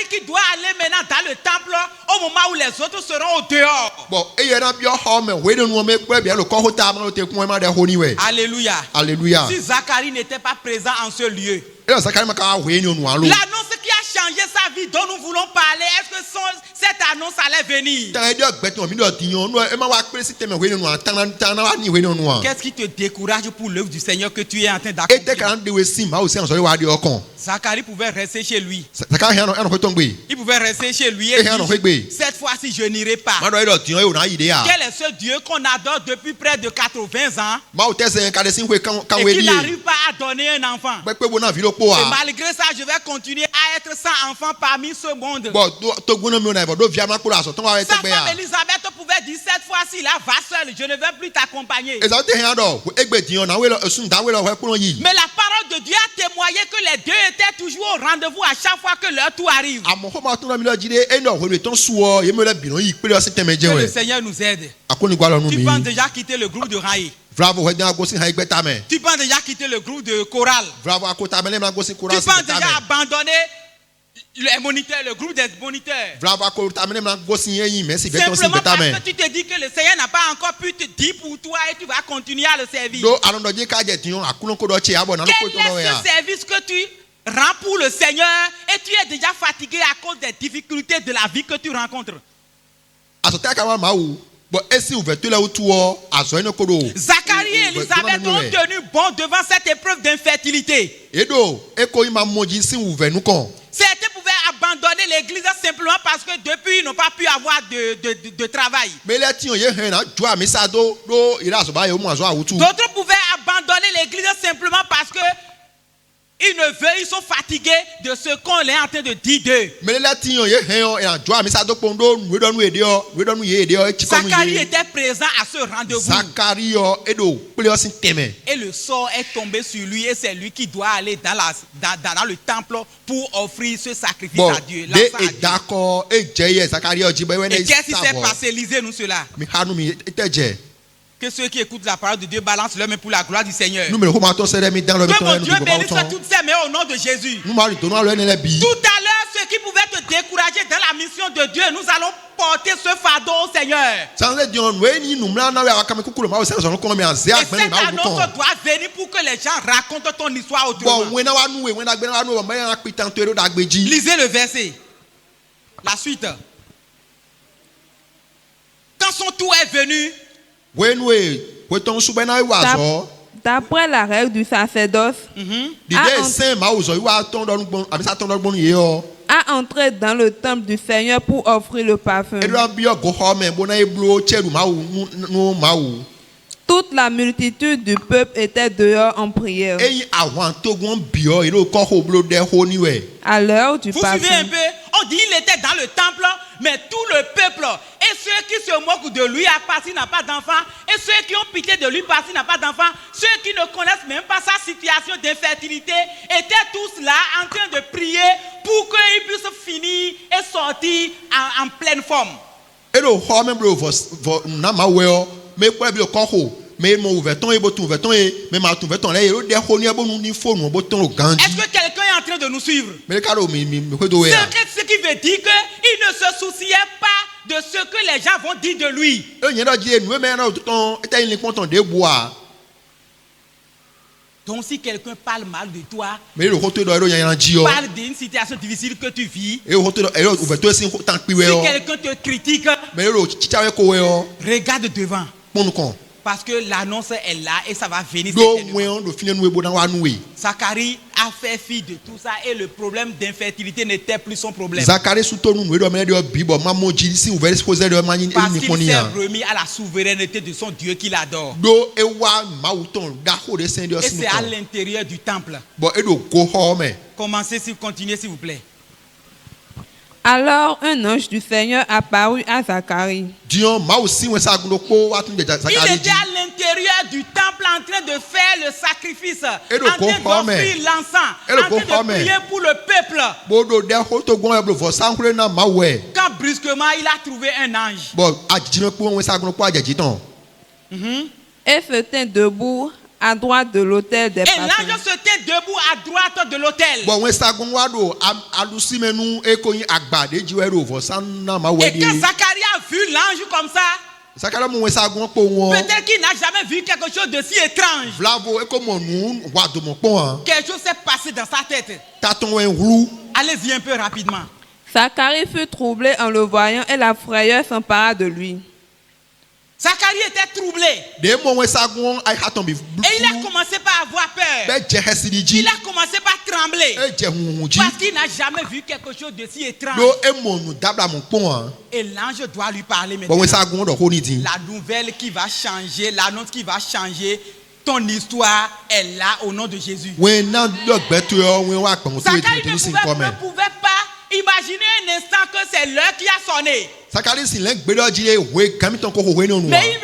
Zacharie qui doit aller maintenant dans le temple au moment où les autres seront au dehors. Bon, Alléluia. Alléluia. Si Zacharie n'était pas présent en ce lieu, l'annonce qui a changé sa vie dont nous voulons parler, est-ce que cette annonce allait venir? Qu'est-ce qui te décourage pour l'œuvre du Seigneur que tu es en train d'accomplir? Zacharie pouvait rester chez lui. Il pouvait rester chez lui et dire, cette fois-ci je n'irai pas. Quel est ce Dieu qu'on adore depuis près de 80 ans et qui n'arrive pas à donner un enfant? Et malgré ça, je vais continuer à être sans enfant parmi ce monde. Sa femme Elisabeth pouvait dire, cette fois-ci là, va seule, je ne vais plus t'accompagner. Mais la parole de Dieu a témoigné que les deux étaient toujours au rendez-vous à chaque fois que leur tour arrive. Que le Seigneur nous aide. Tu penses déjà quitter le groupe de Raï. Tu penses déjà quitter le groupe de chorale. Tu penses déjà abandonner les moniteurs, le groupe des moniteurs. Simplement parce que tu te dis que le Seigneur n'a pas encore pu te dire pour toi et tu vas continuer à le servir. Quel est ce service que tu rends pour le Seigneur et tu es déjà fatigué à cause des difficultés de la vie que tu rencontres? Zacharie et Elisabeth ont tenu bon devant cette épreuve d'infertilité. Certains pouvaient abandonner l'église simplement parce que depuis ils n'ont pas pu avoir de travail. D'autres pouvaient abandonner l'église simplement parce que ils ne veulent, ils sont fatigués de ce qu'on est en train de dire d'eux. Zacharie était présent à ce rendez-vous. Et le sort est tombé sur lui et c'est lui qui doit aller dans le temple pour offrir ce sacrifice à Dieu. Et qu'est-ce qui s'est passé? Lisez-nous cela. Que ceux qui écoutent la parole de Dieu balancent leurs mains pour la gloire du Seigneur. Que mon Dieu bénisse toutes ces mains au nom de Jésus. Tout à l'heure, ceux qui pouvaient te décourager dans la mission de Dieu, nous allons porter ce fardeau au Seigneur. Et cette annonce doit venir pour que les gens racontent ton histoire autrement. Lisez le verset. La suite. Quand son tour est venu, d'après la règle du sacerdoce, a entré dans le temple du Seigneur pour offrir le parfum. Toute la multitude du peuple était dehors en prière. À l'heure du parfum. Vous suivez un peu? On dit qu'il était dans le temple, mais tout le peuple et ceux qui se moquent de lui parce qu'il n'a pas d'enfant, et ceux qui ont pitié de lui parce qu'il n'a pas d'enfant, ceux qui ne connaissent même pas sa situation d'infertilité, étaient tous là en train de prier pour qu'il puisse finir et sortir en pleine forme. Est-ce que quelqu'un est en train de nous suivre? Ce qui veut dire qu'il ne se souciait pas de ce que les gens vont dire de lui. Donc si quelqu'un parle mal de toi, parle d'une situation difficile que tu vis, si quelqu'un te critique, regarde devant. Parce que l'annonce est là et ça va venir. Zacharie a fait fi de tout ça et le problème d'infertilité n'était plus son problème. Parce qu'il s'est remis à la souveraineté de son Dieu qu'il adore. Et c'est à l'intérieur du temple. Continuez s'il vous plaît. Alors un ange du Seigneur apparut à Zacharie. Il était à l'intérieur du temple en train de faire le sacrifice, en train d'offrir l'encens, en train de prier pour le peuple. Quand brusquement il a trouvé un ange. Et se tint debout à droite de l'autel des parfums. Et l'ange se tient debout à droite de l'autel. Et quand Zacharie a vu l'ange comme ça, peut-être qu'il n'a jamais vu quelque chose de si étrange. Quelque chose s'est passé dans sa tête. Allez-y un peu rapidement. Zacharie fut troublé en le voyant et la frayeur s'empara de lui. Zacharie était troublé. Et il a commencé par avoir peur. Il a commencé par trembler. Parce qu'il n'a jamais vu quelque chose de si étrange. Et l'ange doit lui parler maintenant. La nouvelle qui va changer, l'annonce qui va changer ton histoire est là au nom de Jésus. Zacharie ne pouvait pas imaginer un instant que c'est l'heure qui a sonné. Mais il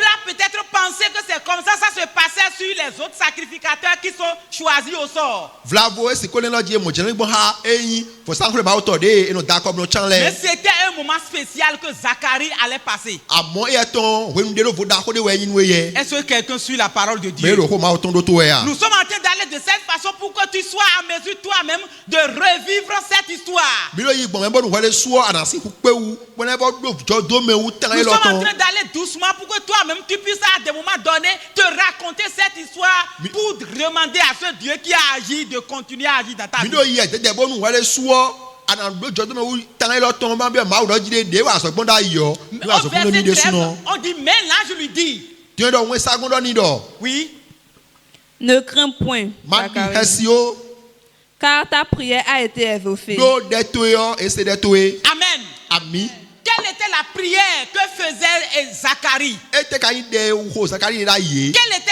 a peut-être pensé que c'est comme ça se passait sur les autres sacrificateurs qui sont choisis au sort. Mais c'était un moment spécial que Zacharie allait passer. Est-ce que quelqu'un suit la parole de Dieu? Nous sommes en train d'aller de cette façon pour que tu sois à mesure toi-même de revivre cette histoire. Nous sommes en train d'aller doucement pour que toi-même tu puisses à des moments donnés te raconter cette histoire pour demander à ce Dieu qui a agi de continuer à agir dans ta vie. Au verset 13, on dit, mais l'ange lui dit, oui, ne crains point, Zacharie, car ta prière a été exaucée. Amen. Quelle était la prière que faisait Zacharie? Quelle était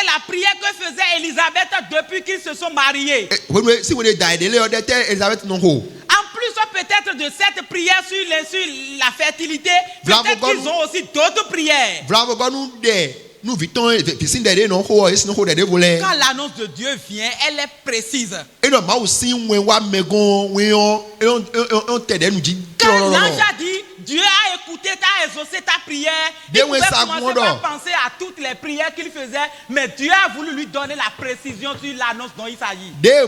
la prière que faisait Élisabeth depuis qu'ils se sont mariés? En plus peut-être de cette prière sur la fertilité, peut-être qu'ils ont aussi d'autres prières. Quand l'annonce de Dieu vient, elle est précise. Quand l'ange a dit, Dieu a écouté, t'a exaucé ta prière, il pouvait commencer par penser à toutes les prières qu'il faisait, mais Dieu a voulu lui donner la précision sur l'annonce dont il s'agit. Et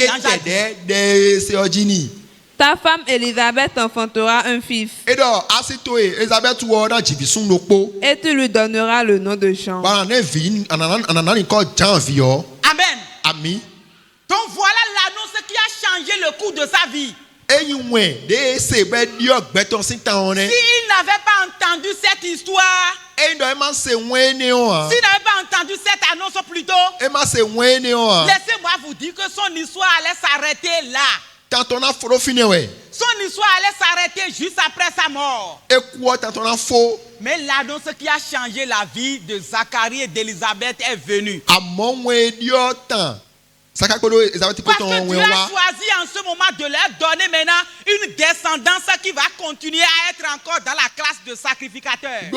l'ange a dit, ta femme Élisabeth enfantera un fils. Et tu lui donneras le nom de Jean. Amen. Donc voilà l'annonce qui a changé le cours de sa vie. S'il n'avait pas entendu cette histoire, s'il n'avait pas entendu cette annonce plus tôt, laissez-moi vous dire que son histoire allait s'arrêter là. Son histoire allait s'arrêter juste après sa mort. Mais l'annonce qui a changé la vie de Zacharie et d'Élisabeth est venue. Parce que Dieu a choisi en ce moment de leur donner maintenant une descendance qui va continuer à être encore dans la classe de sacrificateurs. Tu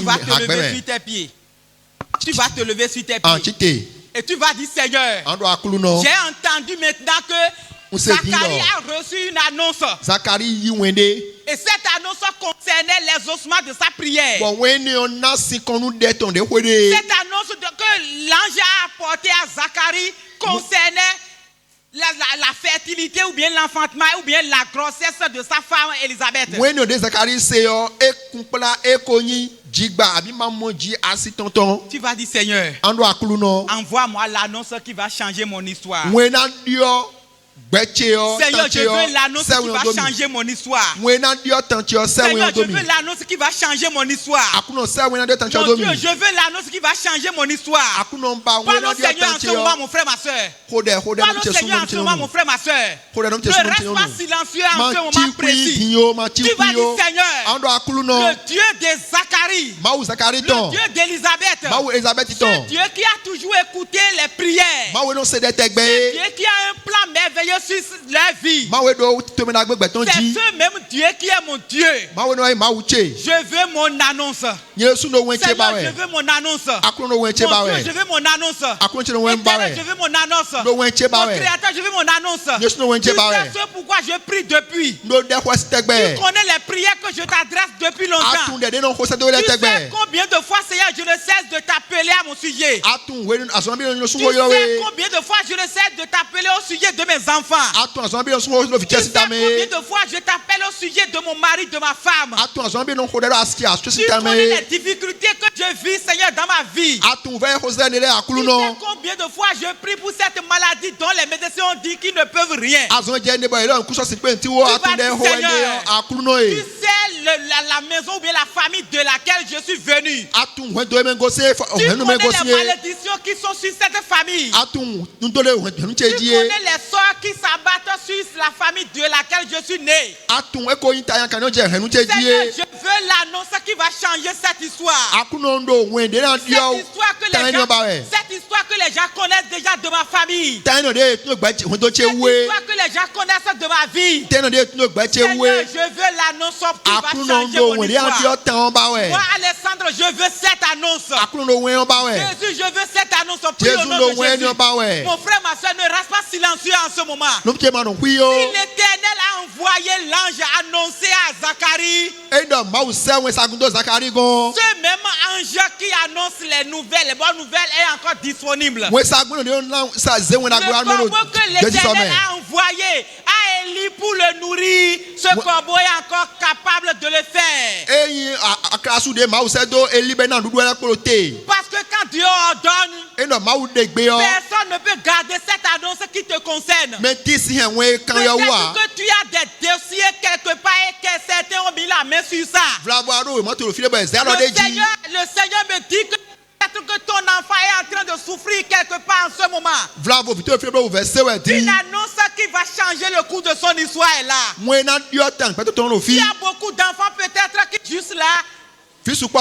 vas te lever sur tes pieds. Tu vas te lever sur tes pieds. Et tu vas dire, Seigneur, j'ai entendu maintenant que Zacharie a reçu une annonce. Et cette annonce concernait les ossements de sa prière. Cette annonce que l'ange a apportée à Zacharie concernait la fertilité ou bien l'enfantement ou bien la grossesse de sa femme Élisabeth. Tu vas dire, Seigneur, envoie-moi l'annonce qui va changer mon histoire. Seigneur, je veux l'annonce qui va changer mon histoire. Seigneur, je veux l'annonce qui va changer mon histoire. Mon Dieu, je veux l'annonce qui va changer mon histoire. Parlons, Seigneur, en ce moment, mon frère, ma soeur. Parlons, Seigneur, en ce moment, mon frère, ma soeur. Ne reste pas silencieux en ce moment précis. Tu vas dire, Seigneur, le Dieu de Zacharie, le Dieu d'Élisabeth, ce Dieu qui a toujours écouté les prières, ce Dieu qui a un plan merveilleux sur leur vie, c'est ce même Dieu qui est mon Dieu. Je veux mon annonce. Seigneur, je veux mon annonce. Mon Dieu, je veux mon annonce. Éternel, je veux mon annonce. Mon Créateur, je veux mon annonce. Tu sais ce pourquoi je prie depuis. Tu connais les prières que je t'adresse depuis longtemps. Tu sais combien de fois, Seigneur, je ne cesse de t'appeler à mon sujet. Tu sais combien de fois je ne cesse de t'appeler au sujet de mes enfants. Tu sais combien de fois je t'appelle au sujet de mon mari, de ma femme. Tu connais les difficultés que je vis, Seigneur, dans ma vie. Tu sais combien de fois je prie pour cette maladie dont les médecins ont dit qu'ils ne peuvent rien. Tu vas dire, Seigneur, tu sais la maison ou bien la famille de laquelle je suis venu. Tu connais les malédictions qui sont sur cette famille. Tu connais les sorts qui s'abattent sur la famille de laquelle je suis né. Seigneur, je veux l'annonce qui va changer cette histoire. Cette histoire que les gens connaissent déjà de ma famille. Cette histoire que les gens connaissent de ma vie. Seigneur, je veux l'annonce qui va changer mon histoire. Moi, Alessandre, je veux cette annonce. Jésus, je veux cette annonce. Prie au nom de Jésus. Mon frère, ma soeur, ne reste pas silencieux en ce moment. Si l'Éternel a envoyé l'ange annoncer à Zacharie, ce même ange qui annonce les nouvelles, les bonnes nouvelles, est encore disponible. Le corbeau que l'Éternel a envoyé à Élie pour le nourrir, ce corbeau est encore capable de le faire. Parce que quand Dieu ordonne, personne ne peut garder cette annonce qui te concerne. Peut-être que tu as des dossiers quelque part et que certains ont mis la main sur ça. Le Seigneur me dit que peut-être que ton enfant est en train de souffrir quelque part en ce moment. Une annonce qui va changer le cours de son histoire est là. Il y a beaucoup d'enfants peut-être qui juste là n'arrive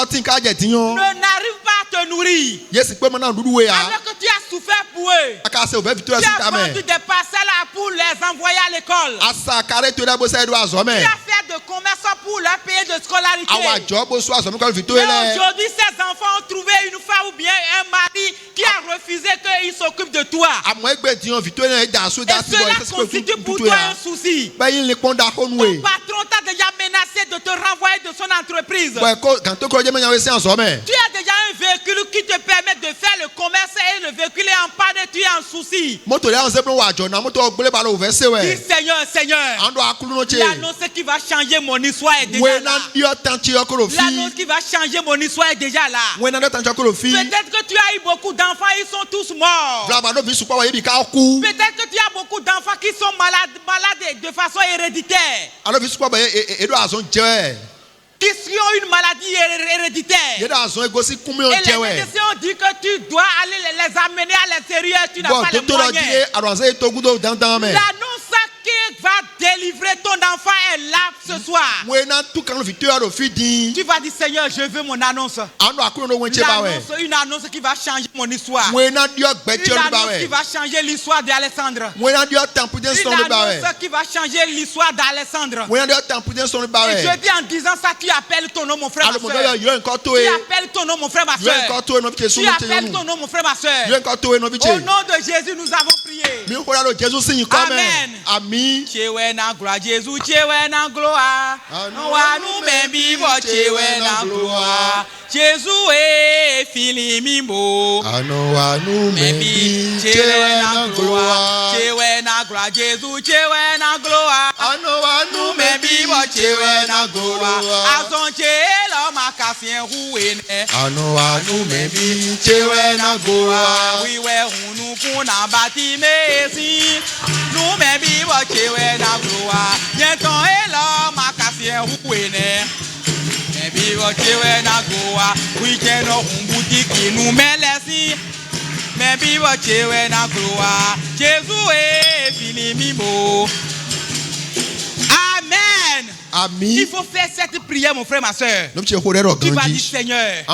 pas à te nourrir. Alors que tu as souffert pour eux. Tu as vendu des parcelles pour les envoyer à l'école. Tu as fait de commerce pour leur payer de scolarité. Mais aujourd'hui, ces enfants ont trouvé une femme ou bien un mari qui a refusé qu'il s'occupe de toi. Et cela constitue pour toi un souci. Ton patron t'a déjà menacé de te renvoyer de son entreprise. Tu as déjà un véhicule qui te permet de faire le commerce et le véhicule est en panne et tu es en souci. Dis Seigneur, Seigneur, l'annonce qui va changer mon histoire est déjà là. L'annonce qui va changer mon histoire est déjà là. Peut-être que tu as eu beaucoup d'enfants, ils sont tous morts. Peut-être que tu as beaucoup d'enfants qui sont malades de façon héréditaire. Qui ont une maladie héréditaire. Et les médecins ont dit que tu dois aller les amener à l'extérieur. Tu n'as pas les moyens. L'annonce qui va délivrer ton enfant est là ce soir. Tu vas dire Seigneur, je veux mon annonce. Une annonce qui va changer mon histoire. Une annonce qui va changer l'histoire d'Alessandre. Une annonce qui va changer l'histoire d'Alessandre. Et je dis en disant ça, tu appelles ton nom mon frère ma soeur. Tu appelles ton nom mon frère ma soeur. Tu appelles ton nom mon frère ma soeur. Au nom de Jésus nous avons prié. Amen. Chewe na gloire Jésus, chewe na gloire. Wa nous même vivre chewe na gloire. Jésus est fini mimo. Wa nous même chewe na gloire. Chewe na gloire Jésus, chewe na gloire. Wa nous même vivre chewe na gloire. Azon chelo makasien ruene. Wa nous même chewe na gloire. Oui we hunu kuna bati mesi. Nous même vivre chewe na gloire. Yenton elo makasien ruene. Vivo chewe na goa, weekend no boutique nous met les mais vivo chewe na gloire, Jésus est fini mimo. Amen. Il faut faire cette prière, mon frère, ma soeur. Tu vas dire, Seigneur,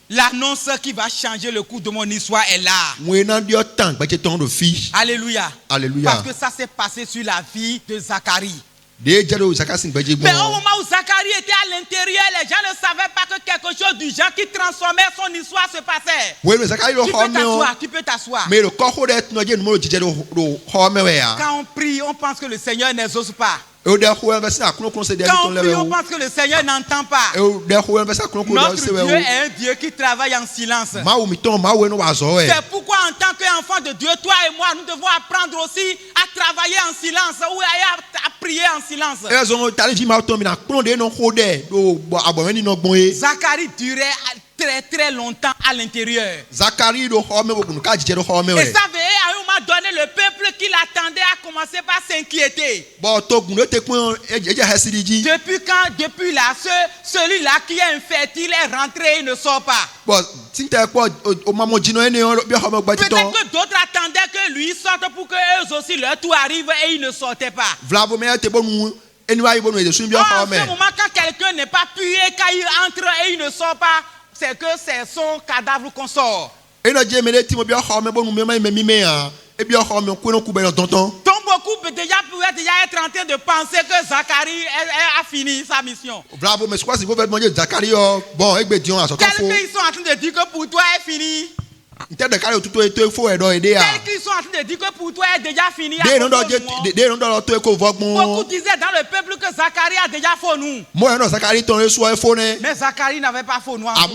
l'annonce qui va changer le cours de mon histoire est là. Alléluia. Parce que ça s'est passé sur la vie de Zacharie. Mais au moment où Zacharie était à l'intérieur, les gens ne savaient pas que quelque chose du genre qui transformait son histoire se passait. Tu peux t'asseoir. Quand on prie, on pense que le Seigneur n'exauce pas. Quand on prie, on pense que le Seigneur n'entend pas. Notre Dieu est un Dieu qui travaille en silence. C'est pourquoi en tant qu'enfant de Dieu, toi et moi, nous devons apprendre aussi à travailler en silence ou à prier en silence. Zacharie durait très très longtemps à l'intérieur. Et ça veut à un moment donné, le peuple qui l'attendait a commencé par s'inquiéter. Depuis là, celui-là qui est infertile est rentré et ne sort pas. Peut-être que d'autres attendaient que lui sorte pour qu'eux aussi leur tour arrive et ils ne sortaient pas. En ce moment, quand quelqu'un n'est pas pu et quand il entre et il ne sort pas, c'est que c'est son cadavre qu'on sort. Donc beaucoup déjà pouvaient déjà être en train de penser que Zacharie a fini sa mission. Quel pays sont en train de dire que pour toi est fini? Quels qui sont en train de dire que pour toi est déjà fini. Beaucoup disaient dans le peuple que Zacharie a déjà faux nous. Mais Zacharie n'avait pas faux noir. Parce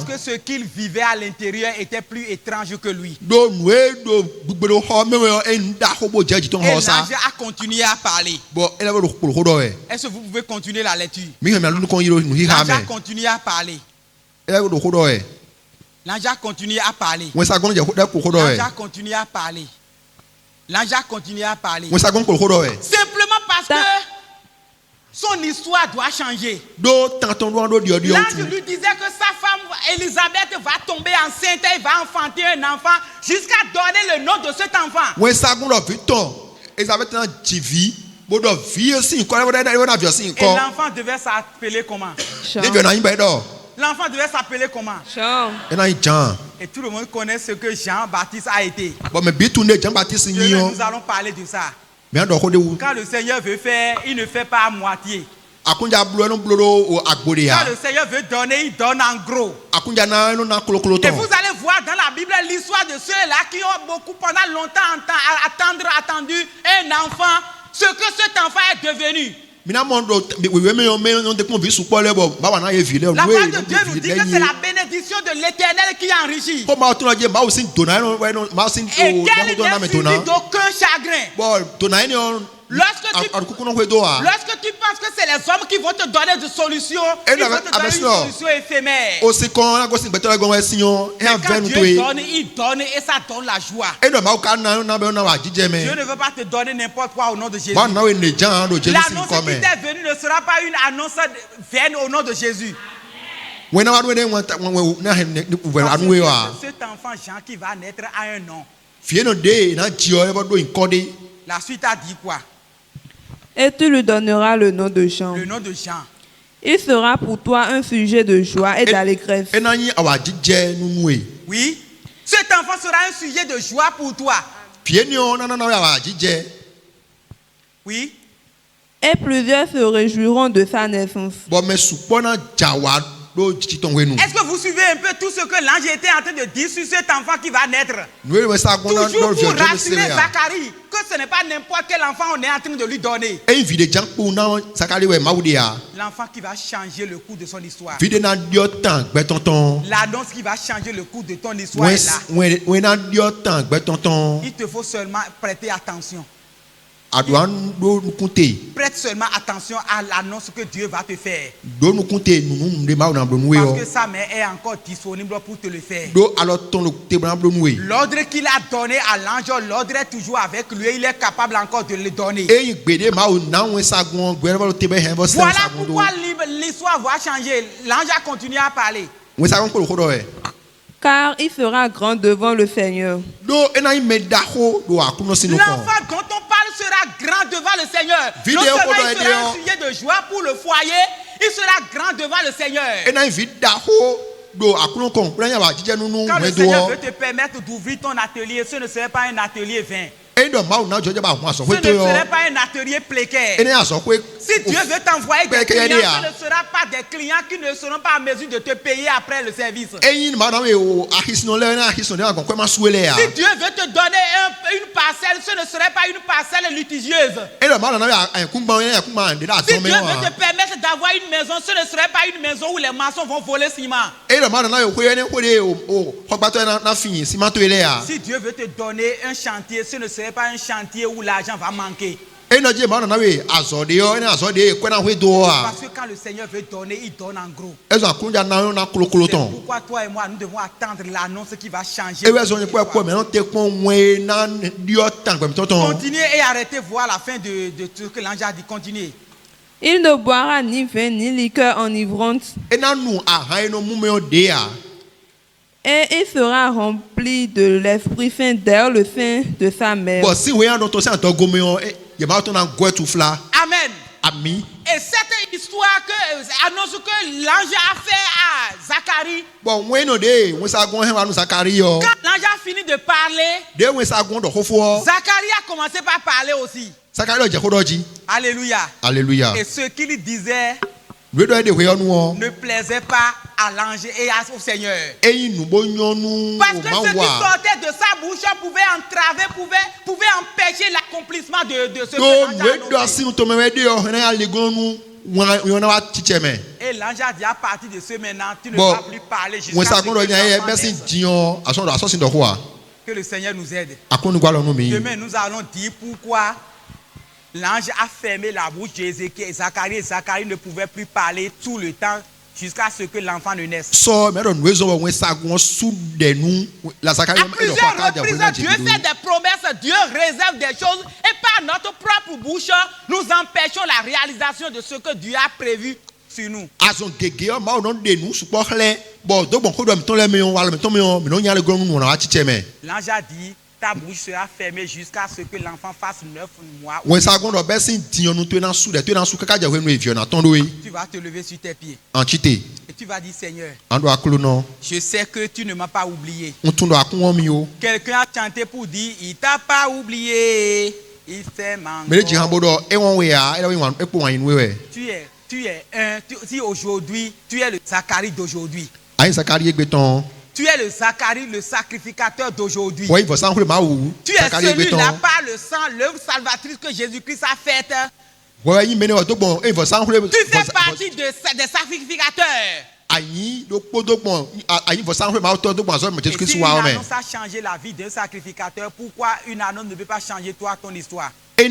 que ce qu'il vivait à l'intérieur était plus étrange que lui. Et l'ange a continué à parler. Est-ce que vous pouvez continuer la lecture? L'ange a continué à parler. L'ange a continué à parler. L'ange a continué à parler. L'ange a continué à parler. Simplement parce que son histoire doit changer. L'ange lui disait que sa femme Élisabeth va tomber enceinte et va enfanter un enfant jusqu'à donner le nom de cet enfant. Et l'enfant devait s'appeler comment? L'enfant devait s'appeler comment? Jean. Et tout le monde connaît ce que Jean-Baptiste a été. Nous allons parler de ça. Quand le Seigneur veut faire, il ne fait pas à moitié. Quand le Seigneur veut donner, il donne en gros. Et vous allez voir dans la Bible l'histoire de ceux-là qui ont beaucoup pendant longtemps attendu un enfant, ce que cet enfant est devenu. La parole de Dieu nous dit que c'est la bénédiction de l'Éternel qui enrichit. Et qu'elle n'est suivie d'aucun chagrin. Lorsque tu penses que c'est les hommes qui vont te donner des solutions, ils vont te donner une solution éphémère. Mais quand Dieu donne, il donne et ça donne la joie. Dieu ne veut pas te donner n'importe quoi au nom de Jésus. L'annonce qui t'est venue ne sera pas une annonce vaine au nom de Jésus. Cet enfant Jean qui va naître a un nom. La suite a dit quoi? Et tu lui donneras le nom de Jean. Le nom de Jean. Il sera pour toi un sujet de joie et d'allégresse. Oui. Cet enfant sera un sujet de joie pour toi. Oui. Et plusieurs se réjouiront de sa naissance. Est-ce que vous suivez un peu tout ce que l'ange était en train de dire sur cet enfant qui va naître? Toujours pour rassurer Zacharie que ce n'est pas n'importe quel enfant on est en train de lui donner. L'enfant qui va changer le cours de son histoire. L'annonce qui va changer le cours de ton histoire est là. Il te faut seulement prêter attention. Prête seulement attention à l'annonce que Dieu va te faire. Parce que sa main est encore disponible pour te le faire. L'ordre qu'il a donné à l'ange, l'ordre est toujours avec lui. Il est capable encore de le donner. Voilà pourquoi l'histoire va changer. L'ange a continué à parler. Car il sera grand devant le Seigneur. L'enfant dont on parle sera grand devant le Seigneur. Non seulement il sera un sujet de joie pour le foyer, il sera grand devant le Seigneur. Quand le Seigneur veut te permettre d'ouvrir ton atelier, ce ne serait pas un atelier vain. Ce ne serait pas un atelier précaire. Si Dieu veut t'envoyer des clients, ce ne sera pas des clients qui ne seront pas en mesure de te payer après le service. Si Dieu veut te donner une parcelle, ce ne serait pas une parcelle litigieuse. Si Dieu veut te permettre d'avoir une maison, ce ne serait pas une maison où les maçons vont voler ciment. Si Dieu veut te donner un chantier, ce ne serait pas un chantier où l'argent va manquer. Parce que quand le Seigneur veut donner, il donne en gros. C'est pourquoi toi et moi, nous devons attendre l'annonce qui va changer. Continuez et arrêtez voir la fin de ce que l'ange a dit. Continuez. Il ne boira ni vin ni liqueur enivrante. Et il sera rempli de l'Esprit Saint dès le sein de sa mère. Amen. Et cette histoire annonce que l'ange a fait à Zacharie. Quand l'ange a fini de parler, Zacharie a commencé par parler aussi. Alléluia. Alléluia. Et ce qu'il disait ne plaisait pas à l'ange et au Seigneur. Parce que ce qui sortait de sa bouche pouvait entraver, pouvait empêcher l'accomplissement de ce que l'ange a annoncé. Et l'ange a dit à partir de ce maintenant, tu ne vas plus parler jusqu'à ce que le Seigneur nous aide. Demain, nous allons dire pourquoi l'ange a fermé la bouche de Zacharie et Zacharie ne pouvait plus parler tout le temps jusqu'à ce que l'enfant ne naisse. À plusieurs reprises, Dieu fait des promesses, Dieu réserve des choses et par notre propre bouche, nous empêchons la réalisation de ce que Dieu a prévu sur nous. L'ange a dit, ta bouche sera fermée jusqu'à ce que l'enfant fasse 9 mois. Tu vas te lever sur tes pieds. Et tu vas dire, Seigneur, je sais que tu ne m'as pas oublié. Quelqu'un a chanté pour dire, il t'a pas oublié. Il t'aime encore. Si aujourd'hui, tu es le Zacharie d'aujourd'hui. Tu es le Zacharie, le sacrificateur d'aujourd'hui. Tu es celui-là par le sang, l'œuvre salvatrice que Jésus-Christ a faite. Tu fais partie des sacrificateurs. Et si une annonce a changé la vie d'un sacrificateur, pourquoi une annonce ne peut pas changer toi, ton histoire? À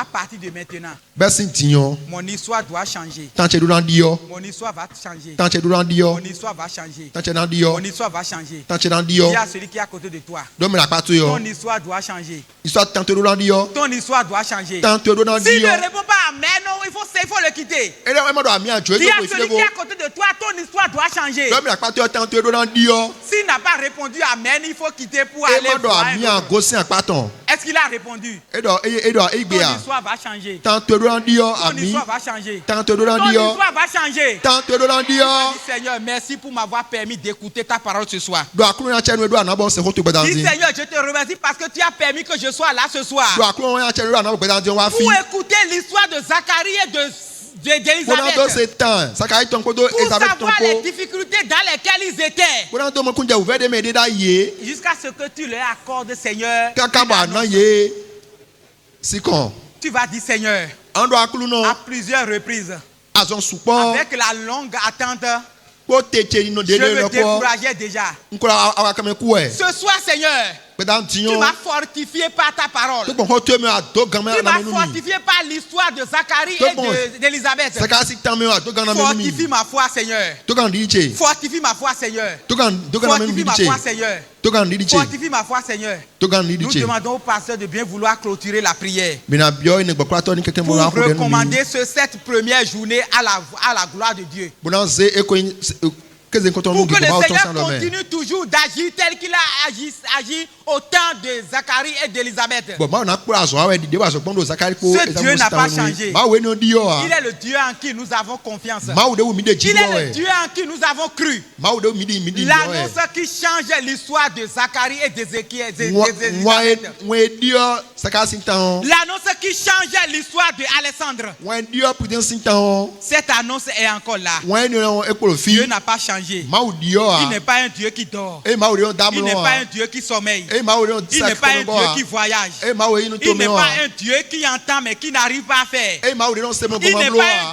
partir de maintenant, mon histoire doit changer. Mon histoire va changer. Mon histoire va changer. Mon histoire va changer. Il y a celui qui est à côté de toi. Ton histoire doit changer. Ton histoire doit changer. S'il ne répond pas amen, il faut le quitter. Il y a celui qui est à côté de toi, ton histoire doit changer. S'il n'a pas répondu amen, il faut quitter pour aller voir. Est-ce qu'il a répondu? Ton histoire va changer. Ton histoire va changer. Ton histoire va changer. Seigneur, merci pour m'avoir permis d'écouter ta parole ce soir. Dis Seigneur, je te remercie parce que tu as permis que je sois là ce soir. Pour écouter l'histoire de Zacharie et d'Élisabeth. Pour savoir les difficultés dans lesquelles ils étaient. Jusqu'à ce que tu leur accordes, Seigneur. Tu vas dire, Seigneur, à plusieurs reprises, avec la longue attente, je me décourageais déjà. Ce soir, Seigneur, tu m'as fortifié par ta parole. Tu m'as fortifié par l'histoire de Zacharie et d'Élisabeth. Fortifie ma foi, Seigneur. Fortifie ma foi, Seigneur. Fortifie ma foi, Seigneur. Fortifie ma foi, Seigneur. Nous demandons au pasteur de bien vouloir clôturer la prière. Pour recommander cette première journée à la gloire de Dieu. que le Seigneur continue toujours d'agir tel qu'il a agi au temps de Zacharie et d'Élisabeth. Ce Dieu n'a pas changé. Il est le Dieu en qui nous avons confiance. Il est le Dieu en qui nous avons cru. L'annonce qui change l'histoire de Zacharie et d'Ézéchiel. L'annonce qui change l'histoire d'Alexandre. Cette annonce est encore là. Dieu n'a pas changé. Il n'est pas un Dieu qui dort. Il n'est pas un Dieu qui sommeille. Il n'est pas un Dieu qui voyage. Il n'est pas un Dieu qui entend mais qui n'arrive pas à faire. Il n'est pas un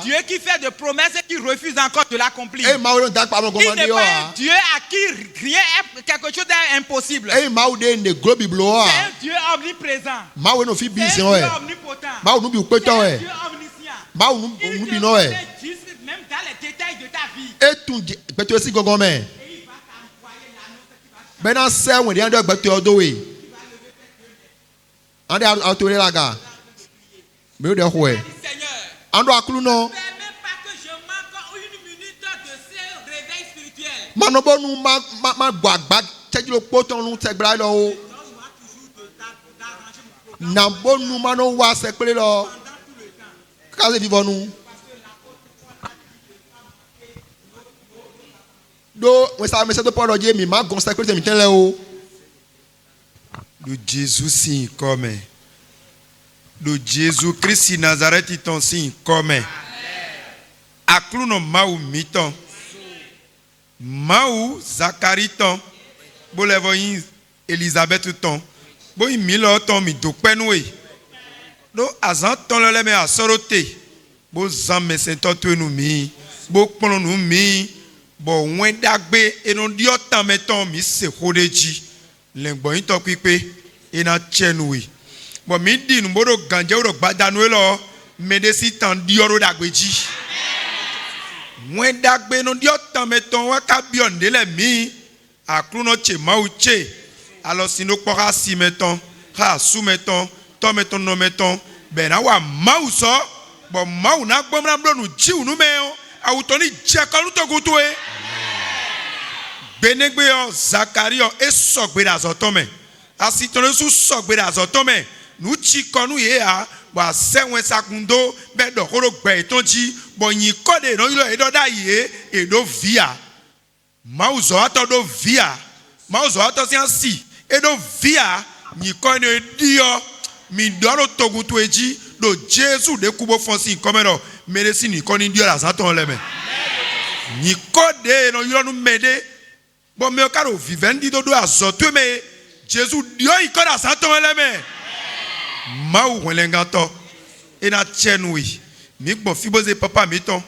Dieu qui fait de promesses et qui refuse encore de l'accomplir. Il n'est pas un Dieu à qui rien est quelque chose d'impossible. C'est un Dieu omniprésent. C'est un Dieu omnipotent. C'est un Dieu omniscient. Il te connaît juste même dans les détails de ta vie. Et il va t'envoyer l'annonce qui va changer. Seigneur, ne permets pas que je manque une minute de ce réveil spirituel. Le Jésus signe comme le Jésus Christ Nazareth ton signe comme a clouno maou miton maou Zacharie ton bo levoyin Elisabeth ton bo milo ton mi dokpenwe do azan ton le me asorote bo zan mesenton tu nu mi bo pon nu mi bo wen dagbe eno dio tan meton mi se khodeji lengbo yin to pipe ina chenui bo mi di nu bodo ganje ro gbadanu lo medesi tan dioro dagbeji wen dagbe no dio tan meton wa ka bionde le mi akruno che mauche alo sino pora si meton ha su meton to meton no meton bena wa mauso bo mau na gbomra blonu jiu nu me awutoni jekolu to gutwe benegbe o Zacharie e sogbe da zotome asitone su sogbe da zotome nu chikonu ye a wa sewen sakundo be do koro gbe itonji bo yin kode no ilo edo da ye edo via mauzo atodo via mauzo atosiansi edo via ni kone dio mi doro togutu eji do Jésus de kubo fonsi komero meresi ni koni dio la saton leme ni kode no ilo nu mede bon me okaro vivendi do azotu me Jésus dio iko la saton leme mau welengato ena chenui mi gbo fiboze papa mi ton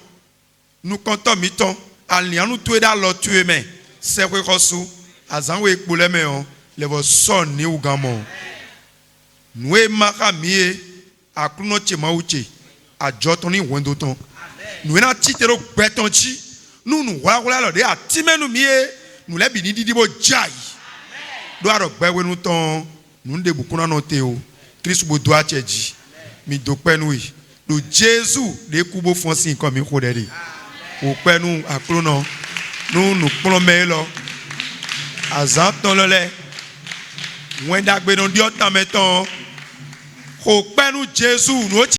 nu konto mi ton alian nu tueda lo tue me se kwe kosu azanwe ekpole me on le vo son ni ugamo Nous maka mie akruno chema uche ajotoni wendoton nous na titero gbetonchi nous wala lo de atimenu mie nous le bini didibo jai do aro gbewe nu ton nous de bukuna no teo Christ bo do acheji mi do penu yi do Jésus de kubo fonsi nkan mi ko dede o penu akruno nous plombe lo azanton lo le wenda gbe no di otan meton o penu Jésus no